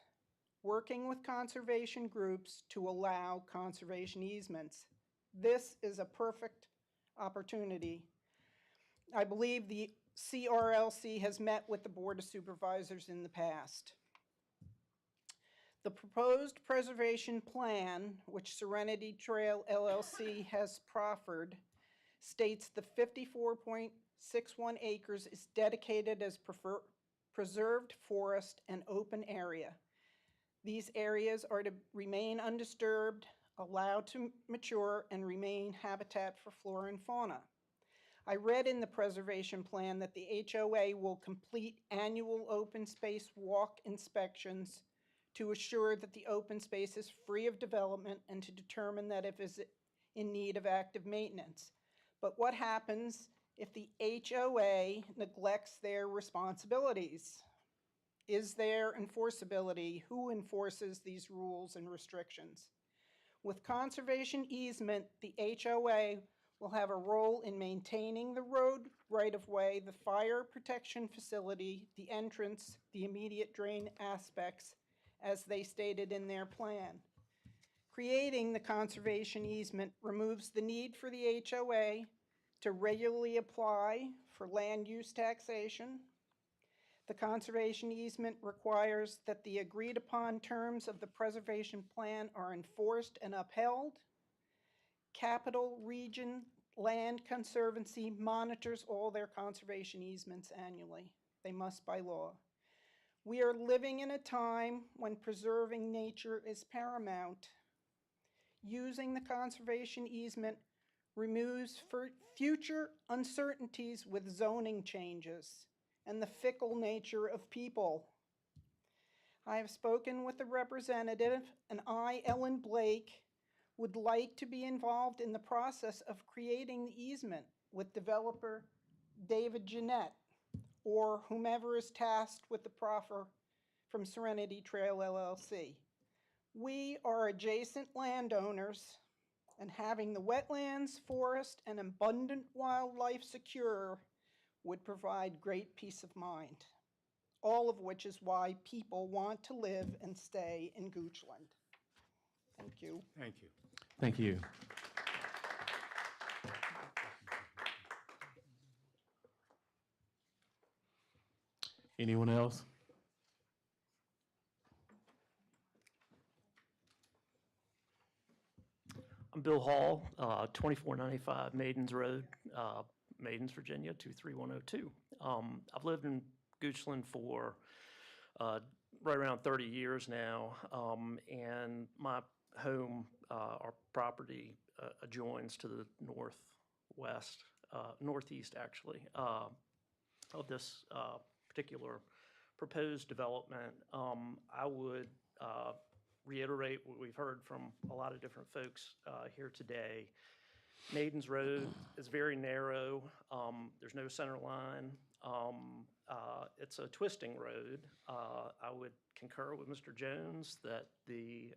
working with conservation groups to allow conservation easements. This is a perfect opportunity. I believe the CRLC has met with the Board of Supervisors in the past. The proposed preservation plan, which Serenity Trail LLC has proffered, states the 54.61 acres is dedicated as preserved forest and open area. These areas are to remain undisturbed allowed to mature and remain habitat for flora and fauna. I read in the preservation plan that the HOA will complete annual open space walk inspections to assure that the open space is free of development and to determine that if it's in need of active maintenance. But what happens if the HOA neglects their responsibilities? Is there enforceability? Who enforces these rules and restrictions? With conservation easement, the HOA will have a role in maintaining the road right-of-way, the fire protection facility, the entrance, the immediate drain aspects, as they stated in their plan. Creating the conservation easement removes the need for the HOA to regularly apply for land use taxation. The conservation easement requires that the agreed-upon terms of the preservation plan are enforced and upheld. Capital Region Land Conservancy monitors all their conservation easements annually. They must by law. We are living in a time when preserving nature is paramount. Using the conservation easement removes future uncertainties with zoning changes and the fickle nature of people. I have spoken with the representative, and I, Ellen Blake, would like to be involved in the process of creating the easement with developer David Jeanette or whomever is tasked with the proffer from Serenity Trail LLC. We are adjacent landowners, and having the wetlands, forest, and abundant wildlife secure would provide great peace of mind, all of which is why people want to live and stay in Goochland. Thank you. Thank you. Thank you. Anyone else? I'm Bill Hall, 2495 Maidens Road, Maidens, Virginia, 23102. I've lived in Goochland for right around 30 years now, and my home, our property adjoins to the northeast actually, of this particular proposed development. I would reiterate what we've heard from a lot of different folks here today. Maidens Road is very narrow. There's no center line. It's a twisting road. I would concur with Mr. Jones that the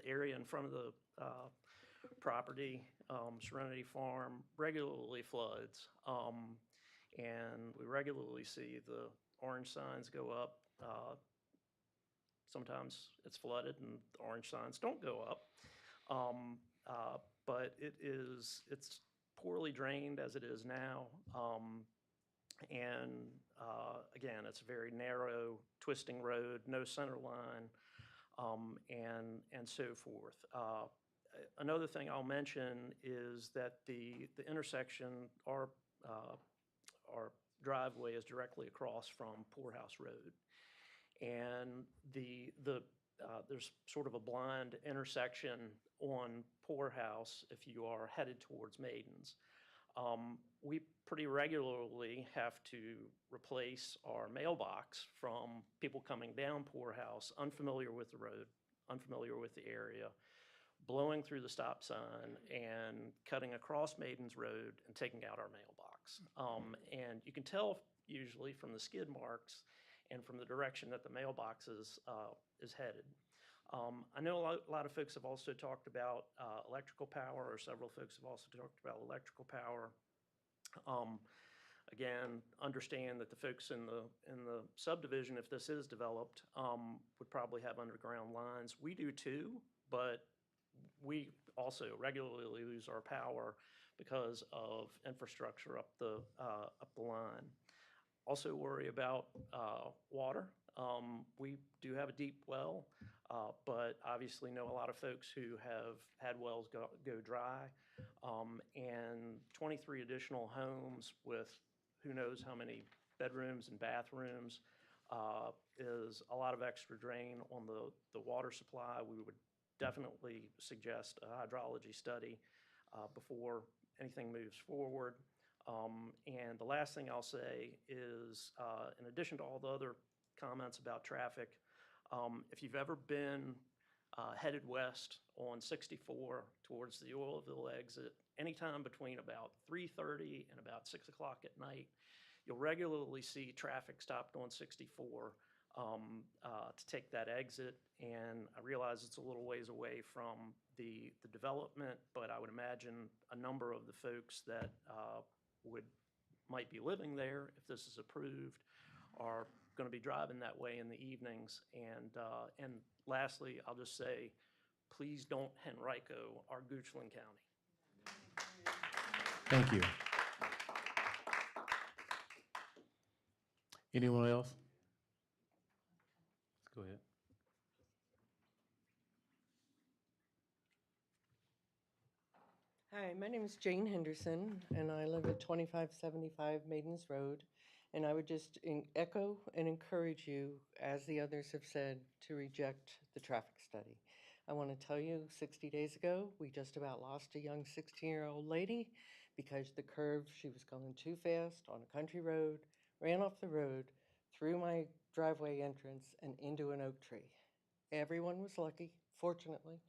area in front of the property, Serenity Farm, regularly floods. And we regularly see the orange signs go up. Sometimes it's flooded and the orange signs don't go up. But it's poorly drained as it is now. And again, it's a very narrow, twisting road, no center line, and so forth. Another thing I'll mention is that the intersection, our driveway is directly across from Poorhouse Road. And there's sort of a blind intersection on Poorhouse if you are headed towards Maidens. We pretty regularly have to replace our mailbox from people coming down Poorhouse, unfamiliar with the road, unfamiliar with the area, blowing through the stop sign and cutting across Maidens Road and taking out our mailbox. And you can tell usually from the skid marks and from the direction that the mailbox is headed. I know a lot of folks have also talked about electrical power, or several folks have also talked about electrical power. Again, understand that the folks in the subdivision, if this is developed, would probably have underground lines. We do too, but we also regularly lose our power because of infrastructure up the line. Also worry about water. We do have a deep well, but obviously know a lot of folks who have had wells go dry, and 23 additional homes with who knows how many bedrooms and bathrooms is a lot of extra drain on the water supply. We would definitely suggest a hydrology study before anything moves forward. And the last thing I'll say is, in addition to all the other comments about traffic, if you've ever been headed west on 64 towards the Oilville exit, anytime between about 3:30 and about 6 o'clock at night, you'll regularly see traffic stopped on 64 to take that exit. And I realize it's a little ways away from the development, but I would imagine a number of the folks that might be living there, if this is approved, are going to be driving that way in the evenings. And lastly, I'll just say, please don't Henrico our Goochland County. Thank you. Anyone else? Go ahead. Hi, my name is Jane Henderson, and I live at 2575 Maidens Road. And I would just echo and encourage you, as the others have said, to reject the traffic study. I want to tell you, 60 days ago, we just about lost a young 16-year-old lady because the curve, she was going too fast on a country road, ran off the road, through my driveway entrance, and into an oak tree. Everyone was lucky, fortunately.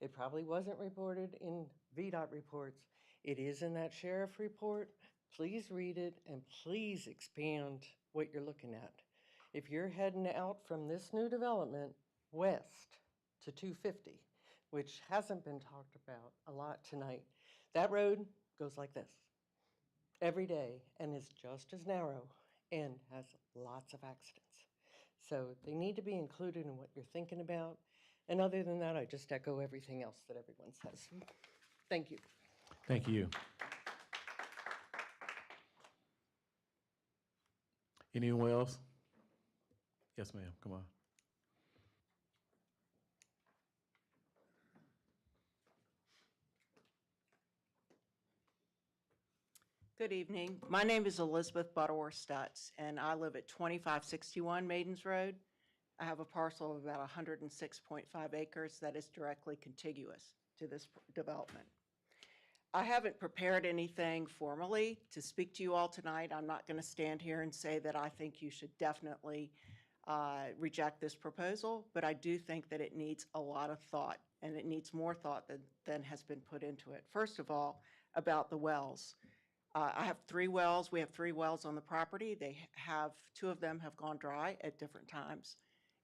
It probably wasn't reported in VDOT reports. It is in that sheriff report. Please read it and please expand what you're looking at. If you're heading out from this new development west to 250, which hasn't been talked about a lot tonight, that road goes like this every day and is just as narrow and has lots of accidents. So they need to be included in what you're thinking about. And other than that, I just echo everything else that everyone says. Thank you. Thank you. Anyone else? Yes, ma'am. Come on. Good evening. My name is Elizabeth Butterworth Stutz, and I live at 2561 Maidens Road. I have a parcel of about 106.5 acres that is directly contiguous to this development. I haven't prepared anything formally to speak to you all tonight. I'm not going to stand here and say that I think you should definitely reject this proposal, but I do think that it needs a lot of thought, and it needs more thought than has been put into it. First of all, about the wells. I have 3 wells. We have 3 wells on the property. Two of them have gone dry at different times.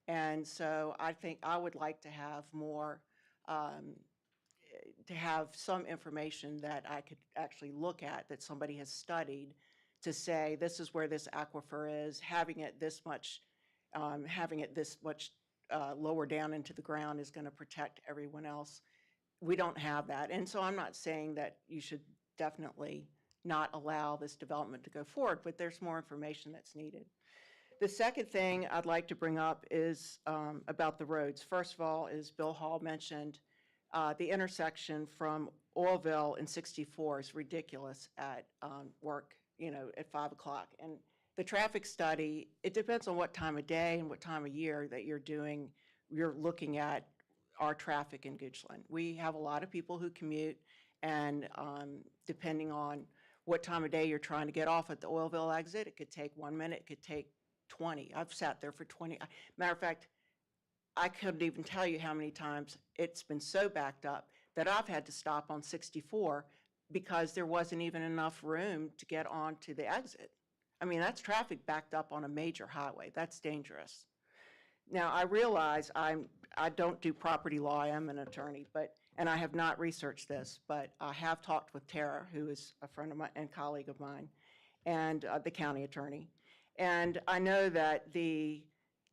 And so I think I would like to have more, to have some information that I could actually look at, that somebody has studied, to say this is where this aquifer is, having it this much lower down into the ground is going to protect everyone else. We don't have that. And so I'm not saying that you should definitely not allow this development to go forward, but there's more information that's needed. The second thing I'd like to bring up is about the roads. First of all, as Bill Hall mentioned, the intersection from Oilville and 64 is ridiculous at work, at 5 o'clock. And the traffic study, it depends on what time of day and what time of year that you're looking at our traffic in Goochland. We have a lot of people who commute, and depending on what time of day you're trying to get off at the Oilville exit, it could take 1 minute, it could take 20. I've sat there for 20. Matter of fact, I couldn't even tell you how many times it's been so backed up that I've had to stop on 64 because there wasn't even enough room to get onto the exit. I mean, that's traffic backed up on a major highway. That's dangerous. Now, I realize I don't do property law. I am an attorney, and I have not researched this, but I have talked with Tara, who is a friend of mine and colleague of mine, and the county attorney. And I know that the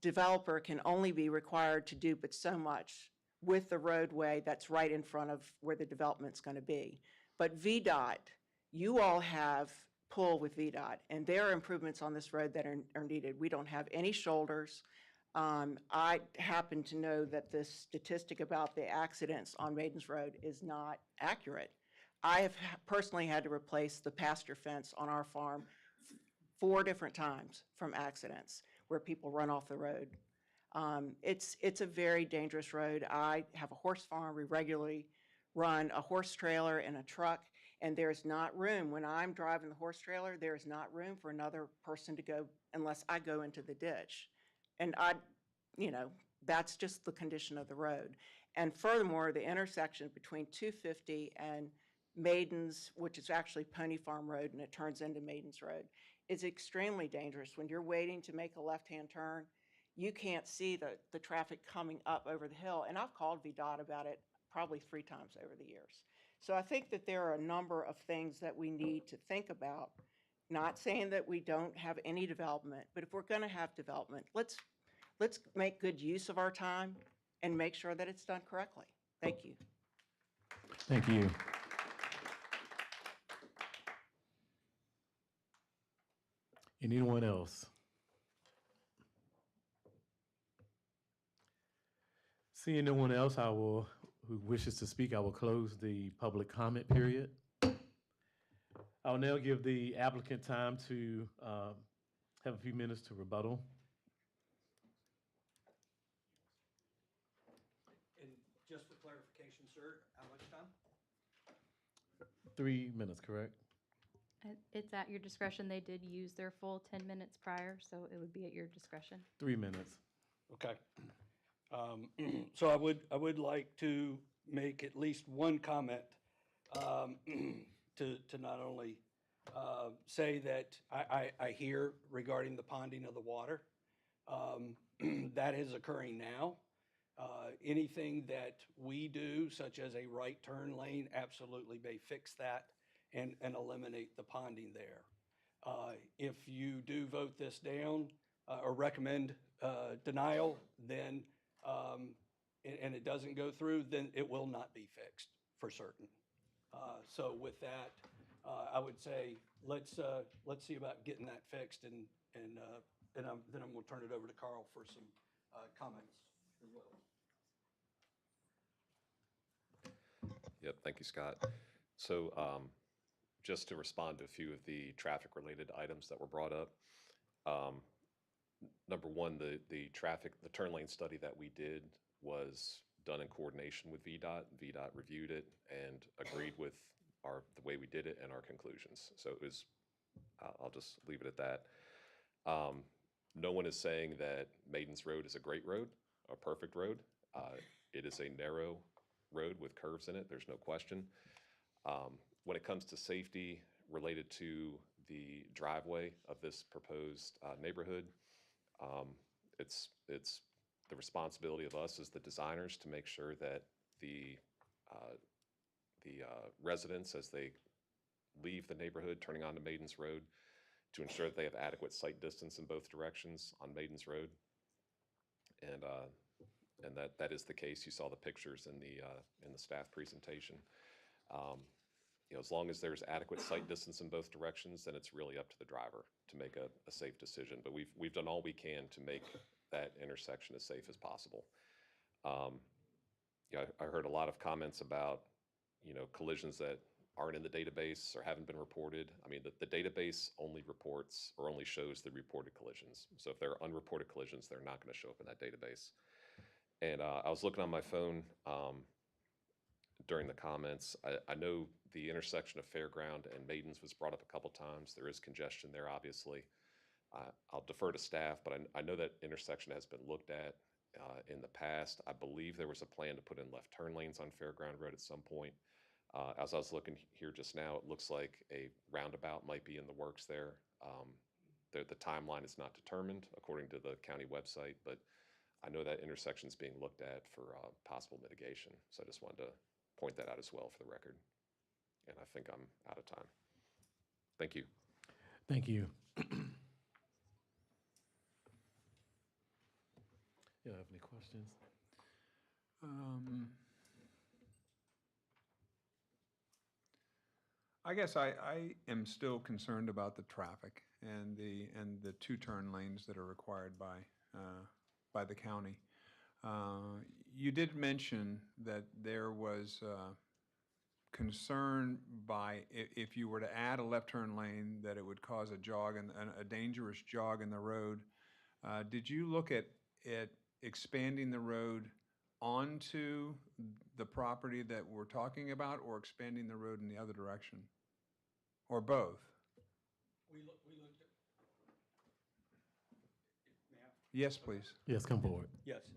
developer can only be required to do but so much with the roadway that's right in front of where the development's going to be. But VDOT, you all have pull with VDOT, and there are improvements on this road that are needed. We don't have any shoulders. I happen to know that this statistic about the accidents on Maidens Road is not accurate. I have personally had to replace the pasture fence on our farm 4 different times from accidents where people run off the road. It's a very dangerous road. I have a horse farm. We regularly run a horse trailer and a truck, and there's not room. When I'm driving the horse trailer, there's not room for another person to go unless I go into the ditch. And that's just the condition of the road. And furthermore, the intersection between 250 and Maidens, which is actually Pony Farm Road, and it turns into Maidens Road, is extremely dangerous. When you're waiting to make a left-hand turn, you can't see the traffic coming up over the hill. And I've called VDOT about it probably 3 times over the years. So I think that there are a number of things that we need to think about. Not saying that we don't have any development, but if we're going to have development, let's make good use of our time and make sure that it's done correctly. Thank you. Thank you. Anyone else? Seeing no one else, who wishes to speak, I will close the public comment period. I'll now give the applicant time to have a few minutes to rebuttal. And just for clarification, sir, how much time? 3 minutes, correct? It's at your discretion. They did use their full 10 minutes prior, so it would be at your discretion. 3 minutes. Okay. So I would like to make at least one comment to not only say that I hear regarding the ponding of the water. That is occurring now. Anything that we do, such as a right turn lane, absolutely may fix that and eliminate the ponding there. If you do vote this down or recommend denial, then and it doesn't go through, then it will not be fixed for certain. So with that, I would say let's see about getting that fixed, and then I'm going to turn it over to Carl for some comments as well. Yep, thank you, Scott. So just to respond to a few of the traffic-related items that were brought up. Number one, the turn lane study that we did was done in coordination with VDOT. VDOT reviewed it and agreed with the way we did it and our conclusions. So it was, I'll just leave it at that. No one is saying that Maidens Road is a great road, a perfect road. It is a narrow road with curves in it, there's no question. When it comes to safety related to the driveway of this proposed neighborhood, it's the responsibility of us as the designers to make sure that the residents, as they leave the neighborhood turning onto Maidens Road, to ensure that they have adequate sight distance in both directions on Maidens Road. And that is the case. You saw the pictures in the staff presentation. As long as there's adequate sight distance in both directions, then it's really up to the driver to make a safe decision. But we've done all we can to make that intersection as safe as possible. I heard a lot of comments about collisions that aren't in the database or haven't been reported. I mean, the database only reports or only shows the reported collisions. So if there are unreported collisions, they're not going to show up in that database. And I was looking on my phone during the comments. I know the intersection of Fairground and Maidens was brought up a couple times. There is congestion there, obviously. I'll defer to staff, but I know that intersection has been looked at in the past. I believe there was a plan to put in left turn lanes on Fairground Road at some point. As I was looking here just now, it looks like a roundabout might be in the works there. The timeline is not determined according to the county website, but I know that intersection is being looked at for possible mitigation. So I just wanted to point that out as well for the record. And I think I'm out of time. Thank you. Thank you. You have any questions? I guess I am still concerned about the traffic and the 2 turn lanes that are required by the county. You did mention that there was concern by if you were to add a left turn lane that it would cause a dangerous jog in the road. Did you look at expanding the road onto the property that we're talking about, or expanding the road in the other direction? Or both? We looked at. Yes, please. Yes, come forward.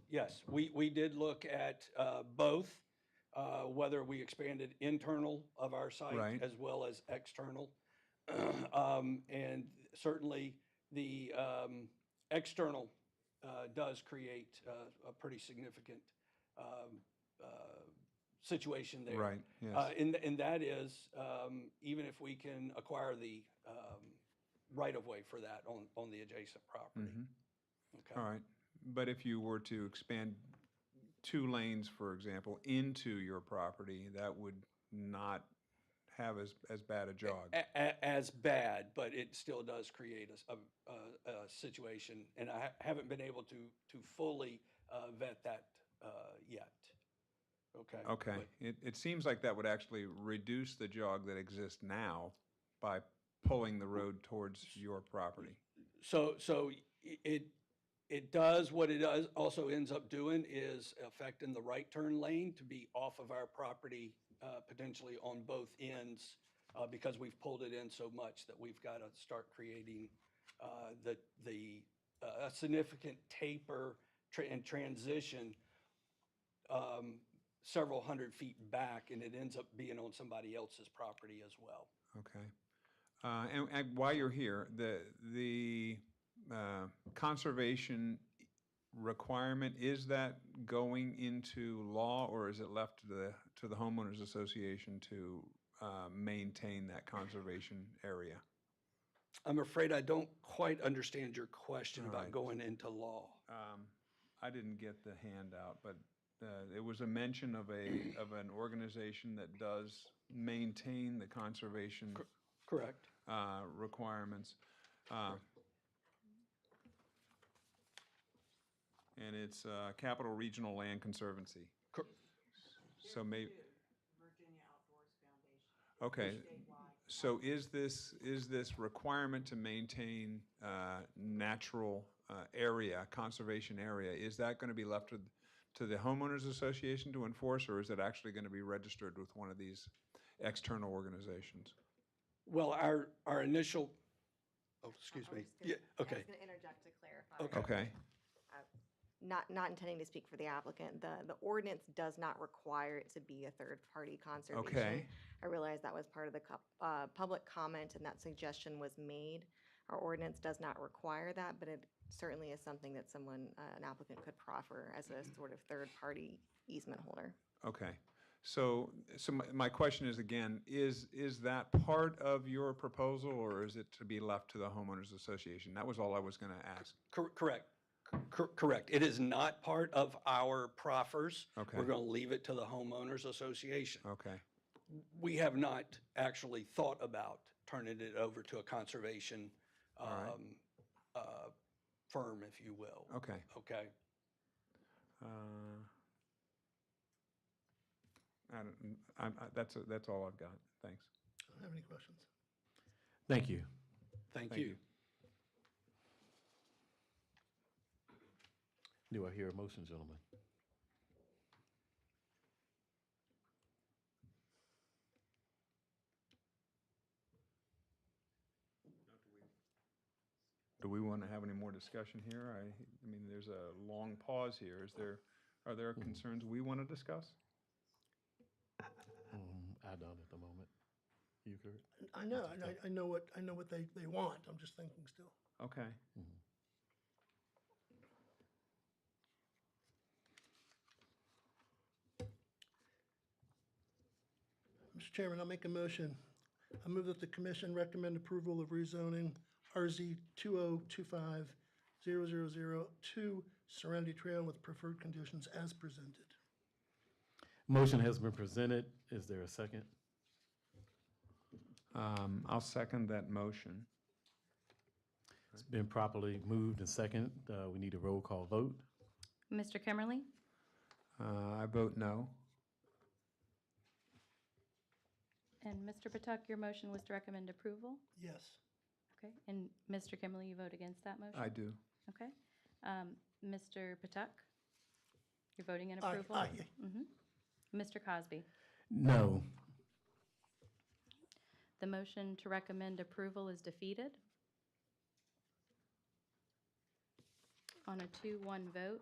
Yes, we did look at both, whether we expanded internal of our site Right. as well as external. And certainly, the external does create a pretty significant situation there. Right, yes. And that is, even if we can acquire the right-of-way for that on the adjacent property. Mhm. Okay. All right, but if you were to expand 2 lanes, for example, into your property, that would not have as bad a jog? As bad, but it still does create a situation, and I haven't been able to fully vet that yet. Okay? Okay, But- it seems like that would actually reduce the jog that exists now by pulling the road towards your property. So it does, what it does, also ends up doing is affecting the right turn lane to be off of our property, potentially on both ends, because we've pulled it in so much that we've got to start creating a significant taper and transition several hundred feet back, and it ends up being on somebody else's property as well. Okay. And while you're here, the conservation requirement, is that going into law, or is it left to the homeowners association to maintain that conservation area? I'm afraid I don't quite understand your question All about right. going into law. I didn't get the handout, but it was a mention of an organization that does maintain the conservation Correct. requirements. And it's Capital Regional Land Conservancy. So maybe. Okay, so is this requirement to maintain natural area, conservation area, is that going to be left to the homeowners association to enforce, or is it actually going to be registered with one of these external organizations? Well, our initial, excuse me. Yeah, okay. I was going to interject to clarify. Okay. Not intending to speak for the applicant, the ordinance does not require it to be a third-party conservation. Okay. I realize that was part of the public comment, and that suggestion was made. Our ordinance does not require that, but it certainly is something that an applicant could proffer as a sort of third-party easement holder. Okay. So my question is, again, is that part of your proposal, or is it to be left to the homeowners association? That was all I was going to ask. Correct. Correct. It is not part of our proffers. Okay. We're going to leave it to the homeowners association. Okay. We have not actually thought about turning it over to a conservation firm, if you will. Okay. Okay. That's all I've got. Thanks. I don't have any questions. Thank you. Thank you. Do I hear a motion, gentlemen? Do we want to have any more discussion here? I mean, there's a long pause here. Are there concerns we want to discuss? I don't at the moment. You, Kurt? I know what they want. I'm just thinking still. Okay. Mr. Chairman, I'll make a motion. I move that the commission recommend approval of rezoning RZ 2025-0002 Serenity Trail with preferred conditions as presented. Motion has been presented. Is there a second? I'll second that motion. It's been properly moved and second. We need a roll call vote. Mr. Kimmerly? I vote no. And Mr. Patuk, your motion was to recommend approval? Yes. Okay. And Mr. Kimmerly, you vote against that motion? I do. Okay. Mr. Patuk? You're voting in Aye, approval? aye. Mr. Cosby? No. The motion to recommend approval is defeated. On a 2-1 vote,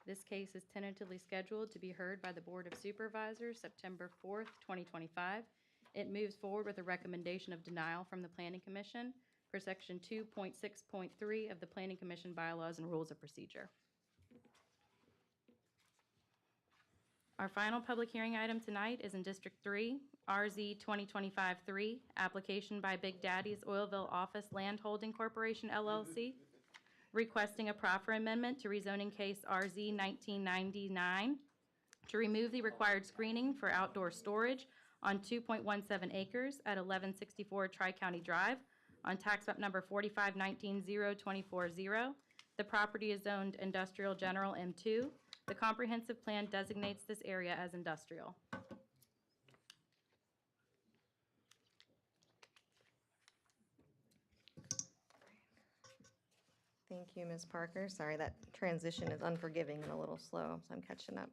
this case is tentatively scheduled to be heard by the Board of Supervisors September 4th, 2025. It moves forward with a recommendation of denial from the Planning Commission per Section 2.6.3 of the Planning Commission Bylaws and Rules of Procedure. Our final public hearing item tonight is in District 3, RZ 2025-3, application by Big Daddy's Oilville Office Land Holding Corporation LLC, requesting a proffer amendment to rezoning case RZ 1999 to remove the required screening for outdoor storage on 2.17 acres at 1164 Tri-County Drive on tax map number 4519024-0. The property is zoned Industrial General M2. The comprehensive plan designates this area as industrial. Thank you, Ms. Parker. Sorry, that transition is unforgiving and a little slow, so I'm catching up.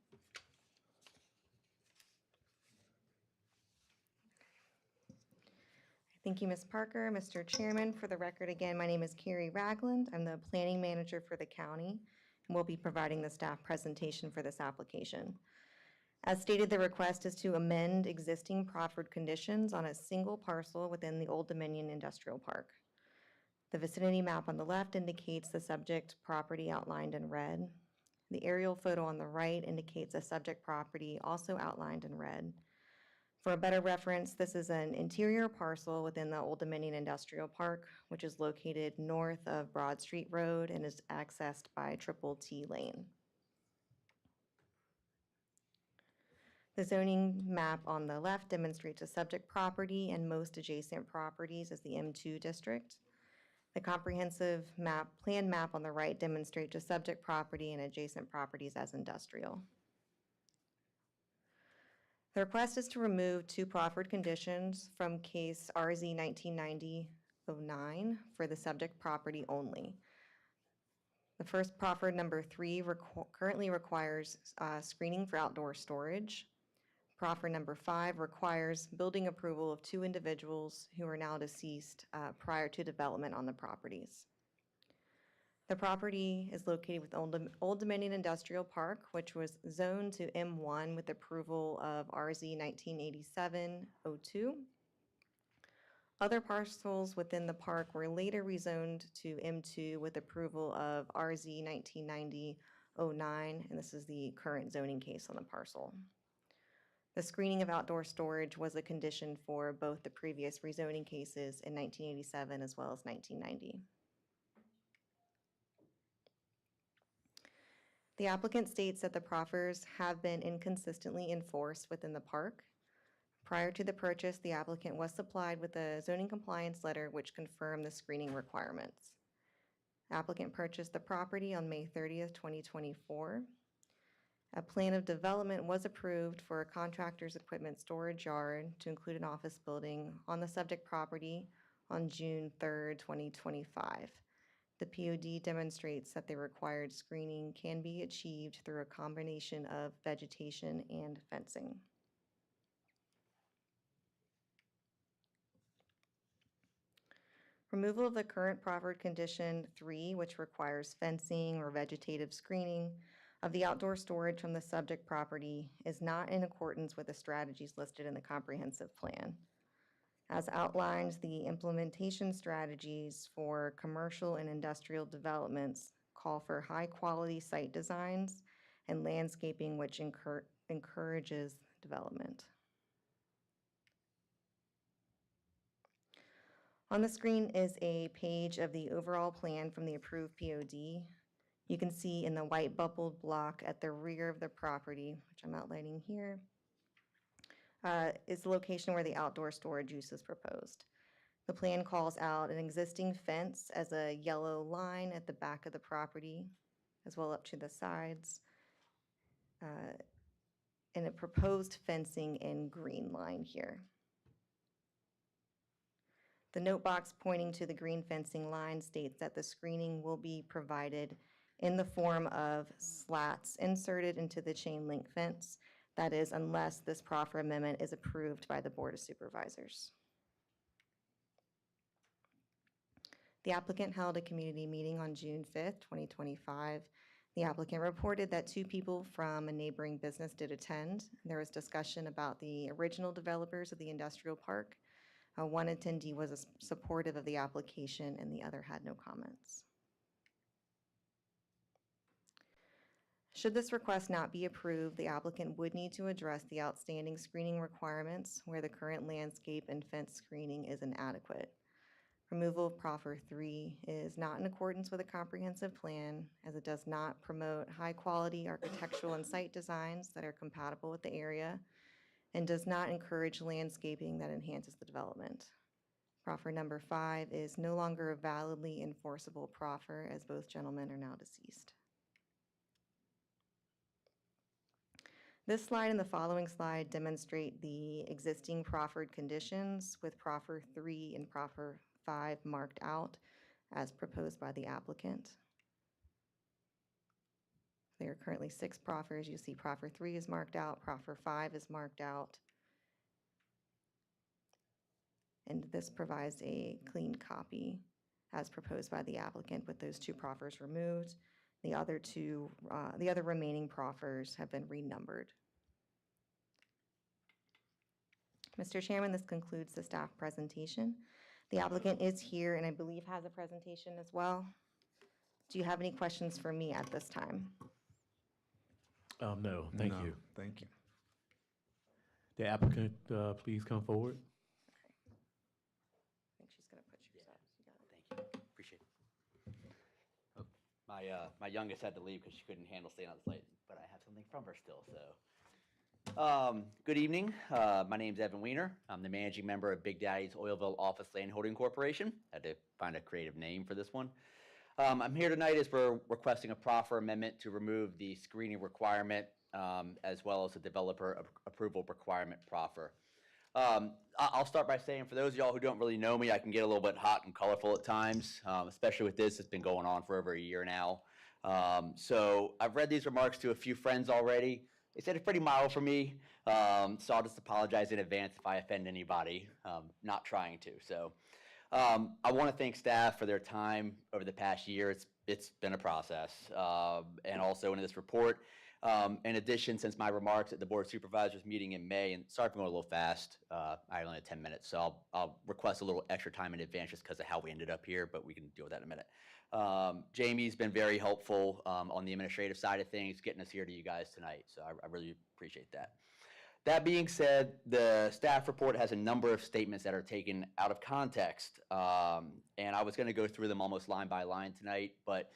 Thank you, Ms. Parker. Mr. Chairman, for the record, again, my name is Carrie Ragland. I'm the planning manager for the county, and we'll be providing the staff presentation for this application. As stated, the request is to amend existing proffered conditions on a single parcel within the Old Dominion Industrial Park. The vicinity map on the left indicates the subject property outlined in red. The aerial photo on the right indicates a subject property also outlined in red. For a better reference, this is an interior parcel within the Old Dominion Industrial Park, which is located north of Broad Street Road and is accessed by Triple T Lane. The zoning map on the left demonstrates a subject property and most adjacent properties as the M2 district. The comprehensive plan map on the right demonstrates a subject property and adjacent properties as industrial. The request is to remove two proffered conditions from case RZ 1990-09 for the subject property only. The first proffered, number 3, currently requires screening for outdoor storage. Proffer number 5 requires building approval of 2 individuals who are now deceased prior to development on the properties. The property is located with Old Dominion Industrial Park, which was zoned to M1 with approval of RZ 1987-02. Other parcels within the park were later rezoned to M2 with approval of RZ 1990-09, and this is the current zoning case on the parcel. The screening of outdoor storage was a condition for both the previous rezoning cases in 1987 as well as 1990. The applicant states that the proffers have been inconsistently enforced within the park. Prior to the purchase, the applicant was supplied with a zoning compliance letter which confirmed the screening requirements. Applicant purchased the property on May 30th, 2024. A plan of development was approved for a contractor's equipment storage yard to include an office building on the subject property on June 3rd, 2025. The POD demonstrates that the required screening can be achieved through a combination of vegetation and fencing. Removal of the current proffered condition 3, which requires fencing or vegetative screening of the outdoor storage from the subject property, is not in accordance with the strategies listed in the comprehensive plan. As outlined, the implementation strategies for commercial and industrial developments call for high-quality site designs and landscaping which encourages development. On the screen is a page of the overall plan from the approved POD. You can see in the white bubbled block at the rear of the property, which I'm outlining here, is the location where the outdoor storage use is proposed. The plan calls out an existing fence as a yellow line at the back of the property, as well up to the sides, and a proposed fencing in green line here. The note box pointing to the green fencing line states that the screening will be provided in the form of slats inserted into the chain link fence. That is, unless this proffer amendment is approved by the Board of Supervisors. The applicant held a community meeting on June 5th, 2025. The applicant reported that 2 people from a neighboring business did attend. There was discussion about the original developers of the industrial park. One attendee was supportive of the application and the other had no comments. Should this request not be approved, the applicant would need to address the outstanding screening requirements where the current landscape and fence screening is inadequate. Removal of proffer 3 is not in accordance with a comprehensive plan, as it does not promote high-quality architectural and site designs that are compatible with the area, and does not encourage landscaping that enhances the development. Proffer number 5 is no longer a validly enforceable proffer, as both gentlemen are now deceased. This slide and the following slide demonstrate the existing proffered conditions with proffer 3 and proffer 5 marked out as proposed by the applicant. There are currently 6 proffers. You see proffer 3 is marked out, proffer 5 is marked out. And this provides a clean copy as proposed by the applicant with those 2 proffers removed. The other remaining proffers have been renumbered. Mr. Chairman, this concludes the staff presentation. The applicant is here and I believe has a presentation as well. Do you have any questions for me at this time? No, thank No, you. Thank you. The applicant, please come forward. I think she's going to put yours up. You got it. Thank you. Appreciate it. Oh, my youngest had to leave because she couldn't handle staying out this late, but I have something from her still, so. Good evening. My name's Evan Weiner. I'm the managing member of Big Daddy's Oilville Office Land Holding Corporation. Had to find a creative name for this one. I'm here tonight as we're requesting a proffer amendment to remove the screening requirement as well as the developer approval requirement proffer. I'll start by saying, for those of y'all who don't really know me, I can get a little bit hot and colorful at times, especially with this. It's been going on for over a year now. So I've read these remarks to a few friends already. They said it's pretty mild for me, so I'll just apologize in advance if I offend anybody, not trying to. So I want to thank staff for their time over the past year. It's been a process. And also in this report, in addition, since my remarks at the Board of Supervisors meeting in May, and sorry if I'm going a little fast, I only had 10 minutes, so I'll request a little extra time in advance just because of how we ended up here, but we can deal with that in a minute. Jamie's been very helpful on the administrative side of things, getting us here to you guys tonight, so I really appreciate that. That being said, the staff report has a number of statements that are taken out of context, and I was going to go through them almost line by line tonight, but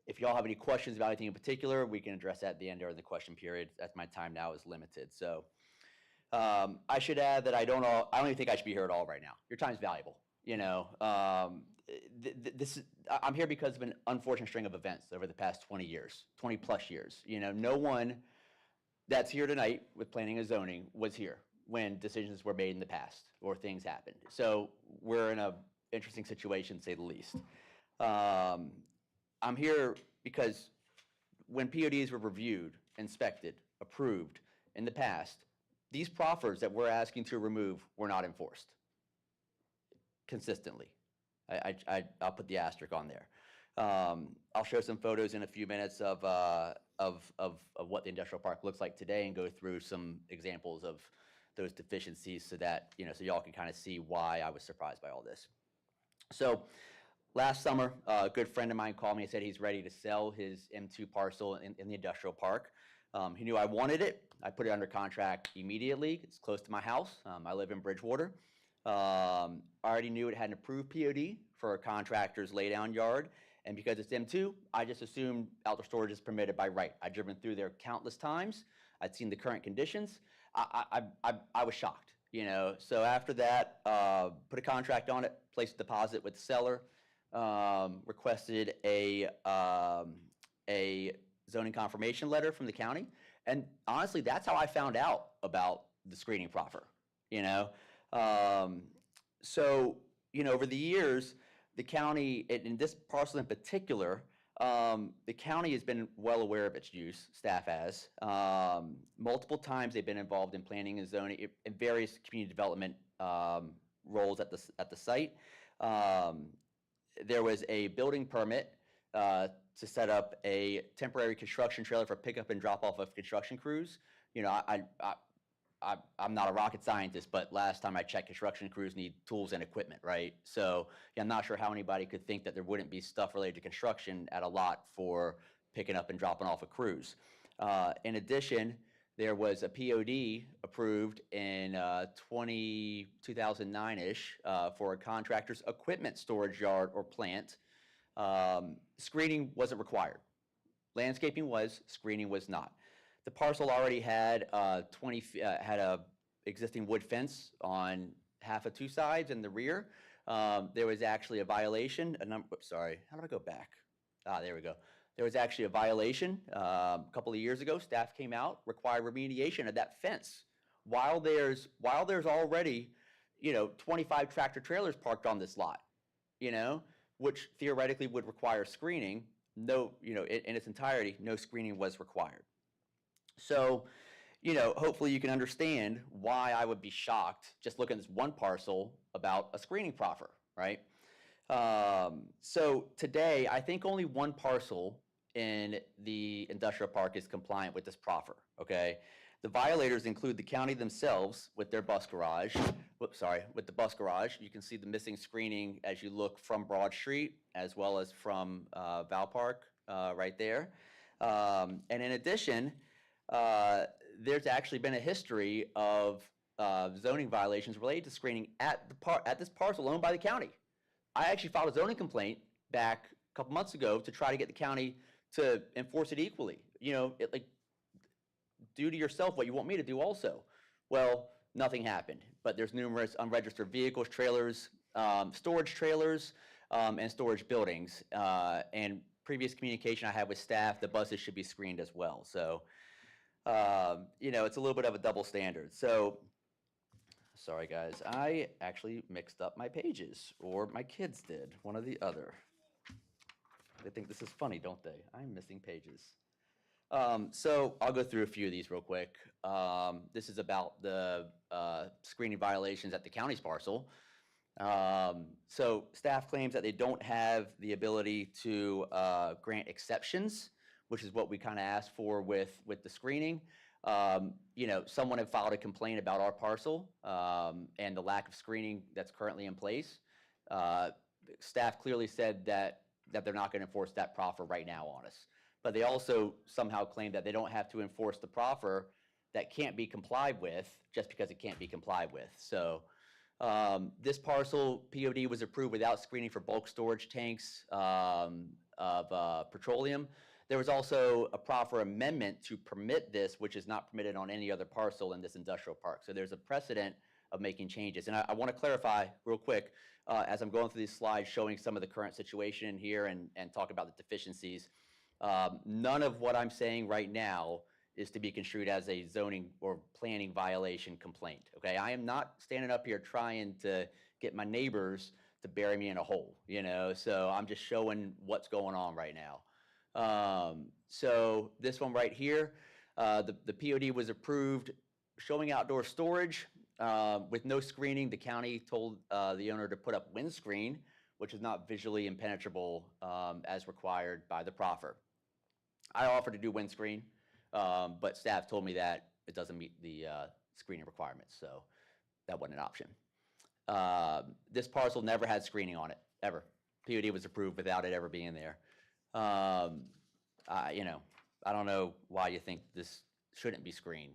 if y'all have any questions about anything in particular, we can address that at the end during the question period, as my time now is limited. So I should add that I don't even think I should be here at all right now. Your time's valuable, you know. I'm here because of an unfortunate string of events over the past 20 years, 20 plus years. You know, no one that's here tonight with planning and zoning was here when decisions were made in the past or things happened. So we're in an interesting situation, to say the least. I'm here because when PODs were reviewed, inspected, approved in the past, these proffers that we're asking to remove were not enforced consistently. I'll put the asterisk on there. I'll show some photos in a few minutes of what the industrial park looks like today and go through some examples of those deficiencies so that, you know, so y'all can kind of see why I was surprised by all this. So last summer, a good friend of mine called me and said he's ready to sell his M2 parcel in the industrial park. He knew I wanted it. I put it under contract immediately. It's close to my house. I live in Bridgewater. I already knew it had an approved POD for a contractor's laydown yard. And because it's M2, I just assumed outdoor storage is permitted by right. I'd driven through there countless times. I'd seen the current conditions. I was shocked, you know. So after that, put a contract on it, placed a deposit with the seller, requested a zoning confirmation letter from the county. And honestly, that's how I found out about the screening proffer, you know. So, you know, over the years, the county, in this parcel in particular, The county has been well aware of its use, staff has. Multiple times they've been involved in planning and zoning, in various community development roles at the site. There was a building permit to set up a temporary construction trailer for pickup and drop off of construction crews. You know, I'm not a rocket scientist, but last time I checked, construction crews need tools and equipment, right? So yeah, I'm not sure how anybody could think that there wouldn't be stuff related to construction at a lot for picking up and dropping off of crews. In addition, there was a POD approved in 2009-ish for a contractor's equipment storage yard or plant. Screening wasn't required. Landscaping was, screening was not. The parcel already had had a existing wood fence on half of two sides and the rear. There was actually a violation. Sorry, how did I go back? There we go. There was actually a violation a couple of years ago. Staff came out, required remediation of that fence. While there's already, 25 tractor trailers parked on this lot, which theoretically would require screening. No, in its entirety, no screening was required. So, hopefully you can understand why I would be shocked just looking at this one parcel about a screening proffer, right? So today, I think only one parcel in the industrial park is compliant with this proffer, okay? The violators include the county themselves with their bus garage. With the bus garage. You can see the missing screening as you look from Broad Street as well as from Val Park right there. And in addition, there's actually been a history of zoning violations related to screening at this parcel owned by the county. I actually filed a zoning complaint back a couple months ago to try to get the county to enforce it equally. Do to yourself what you want me to do also. Well, nothing happened, but there's numerous unregistered vehicles, trailers, storage trailers, and storage buildings. And previous communication I had with staff, the buses should be screened as well. So, it's a little bit of a double standard. So, sorry guys, I actually mixed up my pages, or my kids did, one or the other. They think this is funny, don't they? I'm missing pages. So I'll go through a few of these real quick. This is about the screening violations at the county's parcel. So staff claims that they don't have the ability to grant exceptions, which is what we kind of asked for with the screening. Someone had filed a complaint about our parcel and the lack of screening that's currently in place. Staff clearly said that they're not going to enforce that proffer right now on us. But they also somehow claim that they don't have to enforce the proffer that can't be complied with just because it can't be complied with. So this parcel POD was approved without screening for bulk storage tanks of petroleum. There was also a proffer amendment to permit this, which is not permitted on any other parcel in this industrial park. So there's a precedent of making changes. And I want to clarify real quick, as I'm going through these slides showing some of the current situation in here and talk about the deficiencies. None of what I'm saying right now is to be construed as a zoning or planning violation complaint, okay? I am not standing up here trying to get my neighbors to bury me in a hole, So I'm just showing what's going on right now. So this one right here, the POD was approved showing outdoor storage with no screening. The county told the owner to put up windscreen, which is not visually impenetrable as required by the proffer. I offered to do windscreen, but staff told me that it doesn't meet the screening requirements, so that wasn't an option. This parcel never had screening on it, ever. POD was approved without it ever being there. I don't know why you think this shouldn't be screened,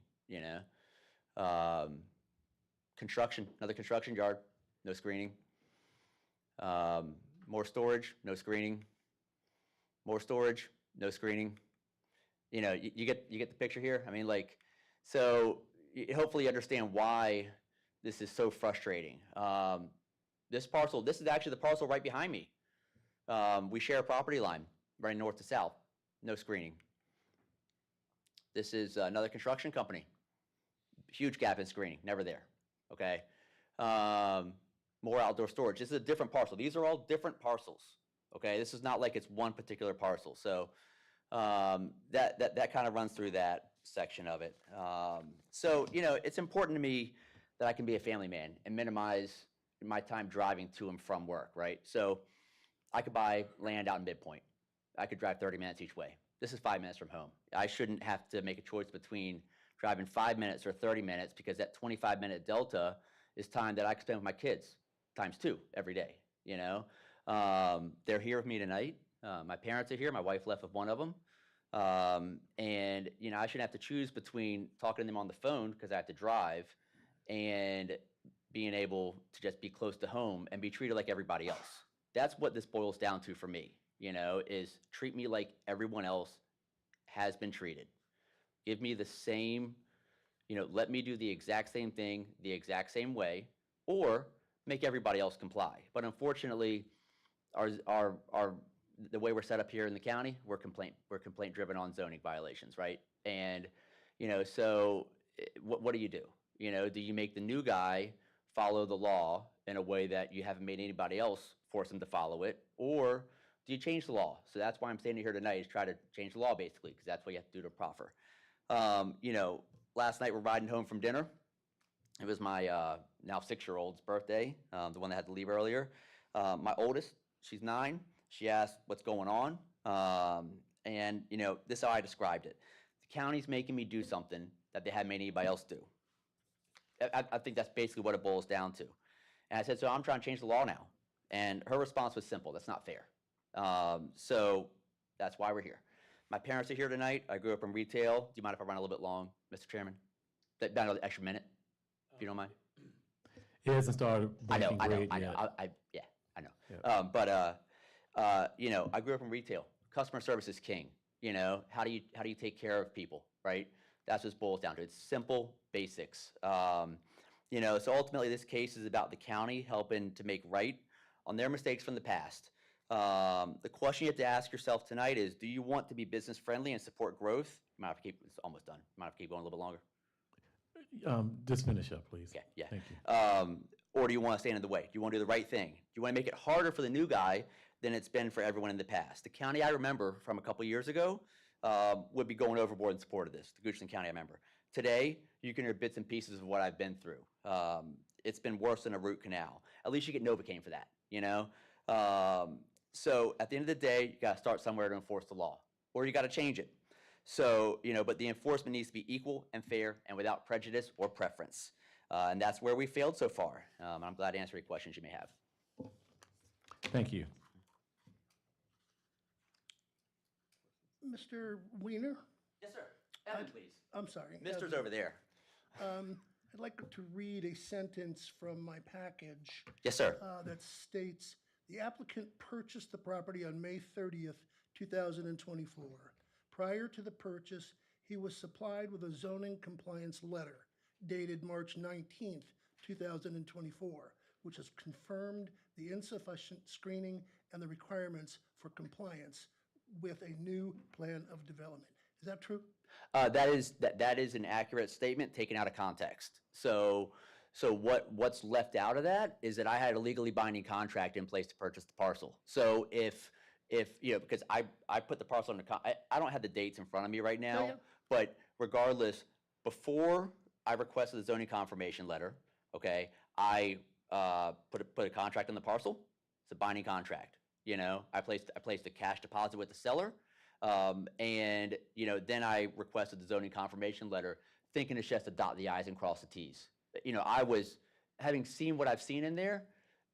Construction, another construction yard, no screening. More storage, no screening. More storage, no screening. You get the picture here. I mean, so hopefully you understand why this is so frustrating. This parcel, this is actually the parcel right behind me. We share a property line, right north to south, no screening. This is another construction company. Huge gap in screening, never there, okay? More outdoor storage. This is a different parcel. These are all different parcels, Okay, this is not like it's one particular parcel. So that kind of runs through that section of it. So, you know, it's important to me that I can be a family man and minimize my time driving to and from work, right? So I could buy land out in Midpoint. I could drive 30 minutes each way. This is 5 minutes from home. I shouldn't have to make a choice between driving 5 minutes or 30 minutes, because that 25-minute delta is time that I could spend with my kids times 2 every day, you know? They're here with me tonight. My parents are here. My wife left with one of them. And, you know, I shouldn't have to choose between talking to them on the phone because I have to drive and being able to just be close to home and be treated like everybody else. That's what this boils down to for me, you know, is treat me like everyone else has been treated. Give me the same, you know, let me do the exact same thing the exact same way, or make everybody else comply. But unfortunately, the way we're set up here in the county, we're complaint driven on zoning violations, right? And, you know, so what do? You know, do you make the new guy follow the law in a way that you haven't made anybody else force them to follow it? Or do you change the law? So that's why I'm standing here tonight, is try to change the law, basically, because that's what you have to do to proffer. You know, last night we're riding home from dinner. It was my now 6-year-old's birthday, the one that had to leave earlier. My oldest, she's 9. She asked what's going on. And, you know, this is how I described it. The county's making me do something that they haven't made anybody else do. I think that's basically what it boils down to. And I said, so I'm trying to change the law now. And her response was simple: that's not fair. So that's why we're here. My parents are here tonight. I grew up in retail. Do you mind if I run a little bit long, Mr. Chairman? About an extra minute, if you don't mind. It hasn't started I know. breaking grade yet. I know. You know, I grew up in retail. Customer service is king. You know, how do you take care of people, right? That's what it boils down to. It's simple basics. You know, so ultimately this case is about the county helping to make right on their mistakes from the past. The question you have to ask yourself tonight is, do you want to be business friendly and support growth? You might have to keep, it's almost done. You might have to keep going a little bit longer. Just finish up, please. Yeah. Thank you. Or do you want to stand in the way? Do you want to do the right thing? Do you want to make it harder for the new guy than it's been for everyone in the past? The county I remember from a couple years ago would be going overboard in support of this, the Goochland County I remember. Today, you can hear bits and pieces of what I've been through. It's been worse than a root canal. At least you get Novocaine for that, you know? So at the end of the day, you got to start somewhere to enforce the law, or you got to change it. So, you know, but the enforcement needs to be equal and fair and without prejudice or preference. And that's where we failed so far. I'm glad to answer any questions you may have. Thank you. Mr. Weiner? Yes, sir. Evan, please. I'm sorry. Mister's Evan. over there. I'd like to read a sentence from my package. Yes, sir. That states, the applicant purchased the property on May 30th, 2024. Prior to the purchase, he was supplied with a zoning compliance letter dated March 19th, 2024, which has confirmed the insufficient screening and the requirements for compliance with a new plan of development. Is that true? That is an accurate statement taken out of context. So what's left out of that is that I had a legally binding contract in place to purchase the parcel. So if you know, because I put the parcel in the I don't have the dates in front of me right now, but regardless, before I requested the zoning confirmation letter, okay, I put a contract on the parcel. It's a binding contract. You know, I placed a cash deposit with the seller. And, you know, then I requested the zoning confirmation letter, thinking it's just to dot the I's and cross the T's. You know, I was, having seen what I've seen in there,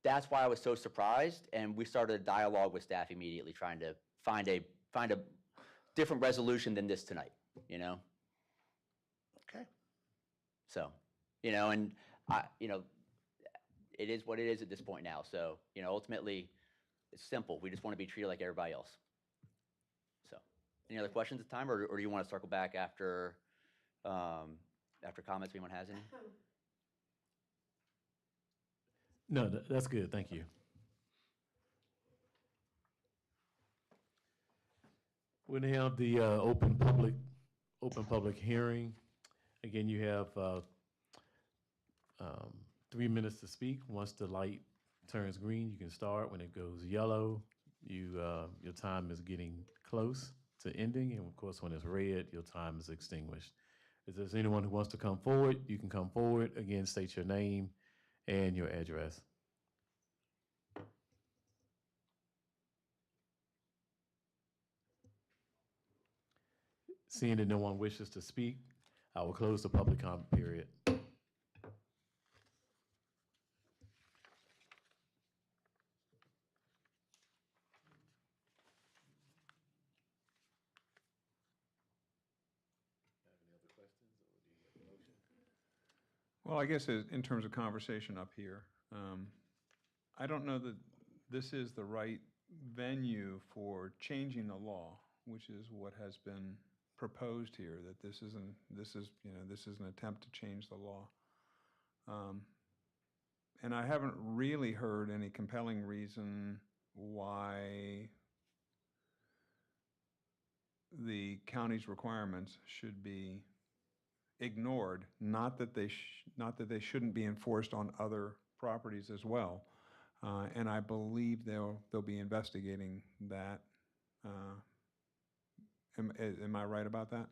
that's why I was so surprised. And we started a dialogue with staff immediately, trying to find a different resolution than this tonight, you know? Okay. So, you know, and you know, it is what it is at this point now. So, you know, ultimately, it's simple. We just want to be treated like everybody else. So, any other questions at the time, or do you want to circle back after comments, if anyone has any? No, that's good. Thank you. We're going to have the open public hearing. Again, you have 3 minutes to speak. Once the light turns green, you can start. When it goes yellow, Your time is getting close to ending, and of course, when it's red, your time is extinguished. If there's anyone who wants to come forward, you can come forward. Again, state your name and your address. Seeing that no one wishes to speak, I will close the public comment period. Well, I guess in terms of conversation up here, I don't know that this is the right venue for changing the law, which is what has been proposed here, that this is an attempt to change the law. And I haven't really heard any compelling reason why the county's requirements should be ignored, not that they shouldn't be enforced on other properties as well. And I believe they'll be investigating that. Am I right about that?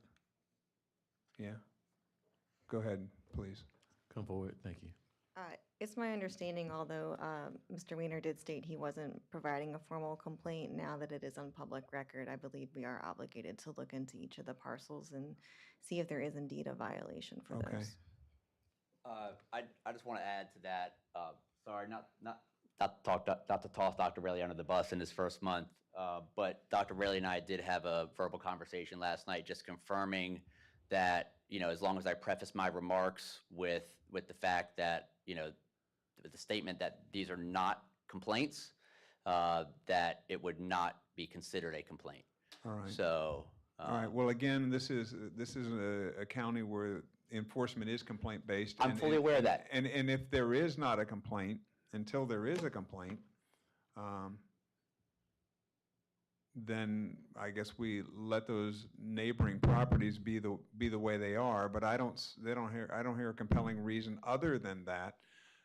Yeah? Go ahead, please. Come forward, thank you. It's my understanding, although Mr. Weiner did state he wasn't providing a formal complaint, now that it is on public record, I believe we are obligated to look into each of the parcels and see if there is indeed a violation for Okay. those. I just want to add to that. Sorry, not to toss Dr. Rayleigh under the bus in his first month, but Dr. Rayleigh and I did have a verbal conversation last night, just confirming that as long as I preface my remarks with the fact that the statement that these are not complaints, that it would not be considered a complaint. All right. So. All right, well, again, this is a county where enforcement is complaint-based. I'm fully aware of that. And if there is not a complaint, until there is a complaint, then I guess we let those neighboring properties be the way they are. But I don't hear a compelling reason other than that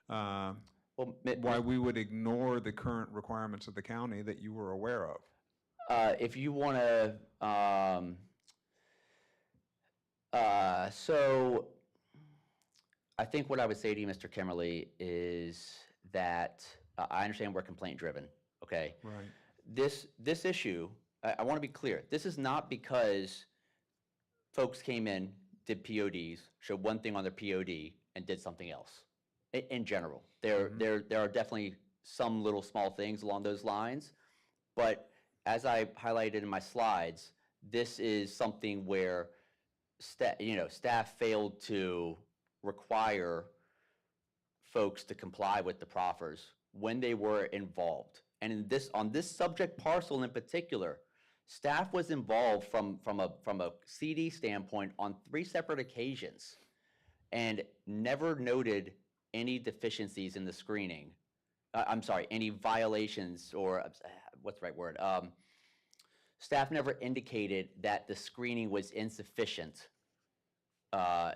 why we would ignore the current requirements of the county that you were aware of. If you want to, so I think what I would say to you, Mr. Kimmerly, is that I understand we're complaint driven, okay? Right. This issue, I want to be clear, this is not because folks came in, did PODs, showed one thing on their POD, and did something else. In general, there are definitely some little small things along those lines, but as I highlighted in my slides, this is something where staff failed to require folks to comply with the proffers when they were involved. And on this subject parcel in particular, staff was involved from a CD standpoint on 3 separate occasions and never noted any deficiencies in the screening. I'm sorry, any violations, or what's the right word? Staff never indicated that the screening was insufficient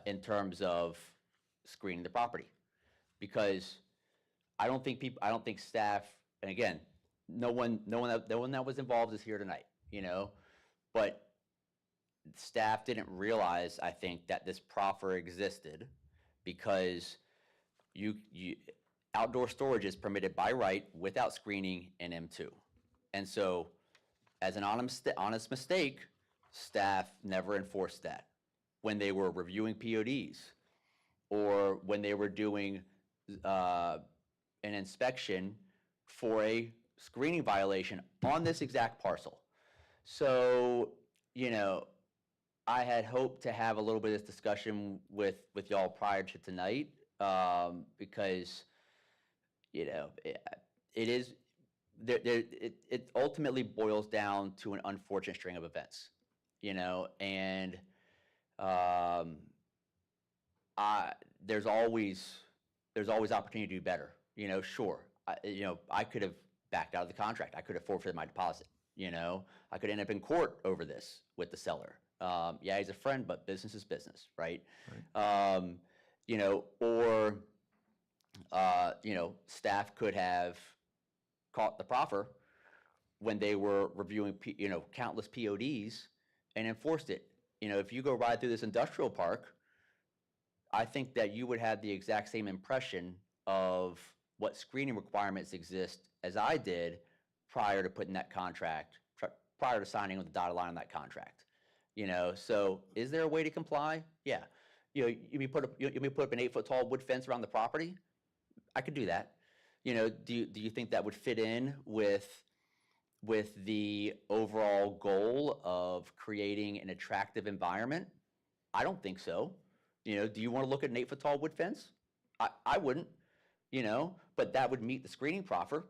in terms of screening the property, because I don't think staff, and again, no one that was involved is here tonight, but staff didn't realize, I think, that this proffer existed, because outdoor storage is permitted by right without screening in M2. And so, as an honest mistake, staff never enforced that when they were reviewing PODs or when they were doing an inspection for a screening violation on this exact parcel. So, I had hoped to have a little bit of this discussion with y'all prior to tonight, because it ultimately boils down to an unfortunate string of events, and there's always opportunity to do better. Sure, I could have backed out of the contract. I could have forfeited my deposit. I could end up in court over this with the seller. Yeah, he's a friend, but business is business, right? Or staff could have caught the proffer when they were reviewing, countless PODs and enforced it. If you go ride through this industrial park, I think that you would have the exact same impression of what screening requirements exist as I did prior to putting that contract, prior to signing with the dotted line on that contract. So is there a way to comply? Yeah. You may put up an 8-foot tall wood fence around the property? I could do that. Do you think that would fit in with the overall goal of creating an attractive environment? I don't think so. Do you want to look at an 8-foot tall wood fence? I wouldn't, but that would meet the screening proffer.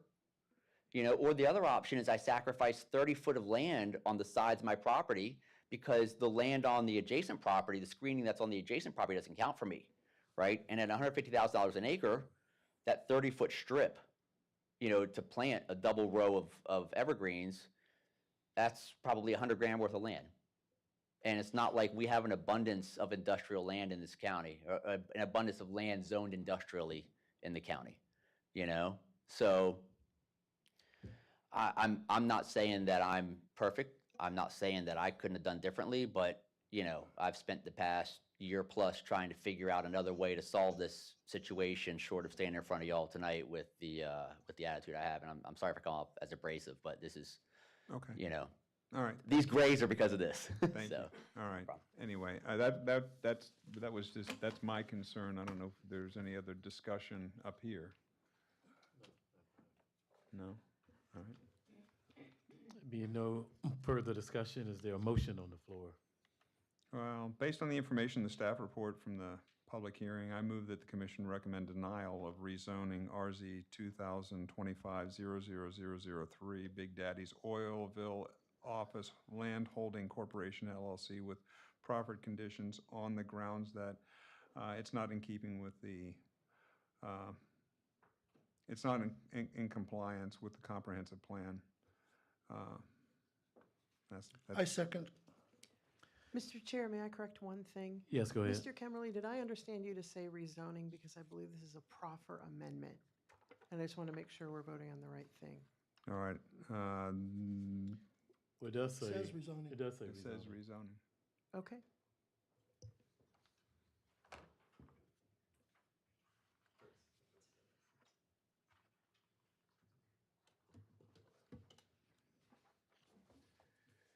Or the other option is I sacrifice 30 foot of land on the sides of my property because the land on the adjacent property, the screening that's on the adjacent property doesn't count for me, right? And at $150,000 an acre, that 30-foot strip, to plant a double row of evergreens, that's probably $100,000 worth of land. And it's not like we have an abundance of industrial land in this county, or an abundance of land zoned industrially in the county, So I'm not saying that I'm perfect. I'm not saying that I couldn't have done differently, but, I've spent the past year plus trying to figure out another way to solve this situation short of standing in front of y'all tonight with the attitude I have. And I'm sorry for coming up as abrasive, but this is, Okay. All right. These grays are because of this. Thank you. So, All right. problem. Anyway, that's my concern. I don't know if there's any other discussion up here. No? All right. Being no further discussion, is there a motion on the floor? Well, based on the information in the staff report from the public hearing, I move that the commission recommend denial of rezoning RZ 2025-00003 Big Daddy's Oilville Office Land Holding Corporation LLC with proffered conditions on the grounds that it's not in keeping with the, it's not in compliance with the comprehensive plan. That's I second. Mr. Chair, may I correct one thing? Yes, go ahead. Mr. Kemmerly, did I understand you to say rezoning because I believe this is a proffer amendment? And I just want to make sure we're voting on the right thing. All right. Well, it does say. Says rezoning. It does say It says rezoning. rezoning. Okay.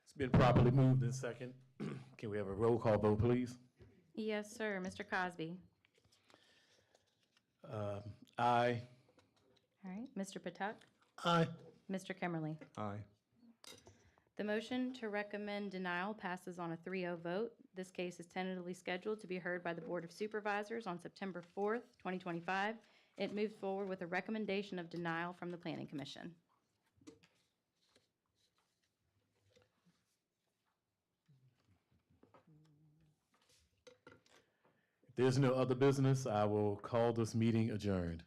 It's been properly moved in second. Can we have a roll call vote, please? Yes, sir. Mr. Cosby. Aye. All right. Mr. Patak. Aye. Mr. Kemmerly. Aye. The motion to recommend denial passes on a 3-0 vote. This case is tentatively scheduled to be heard by the Board of Supervisors on September 4th, 2025. It moves forward with a recommendation of denial from the Planning Commission. If there's no other business, I will call this meeting adjourned.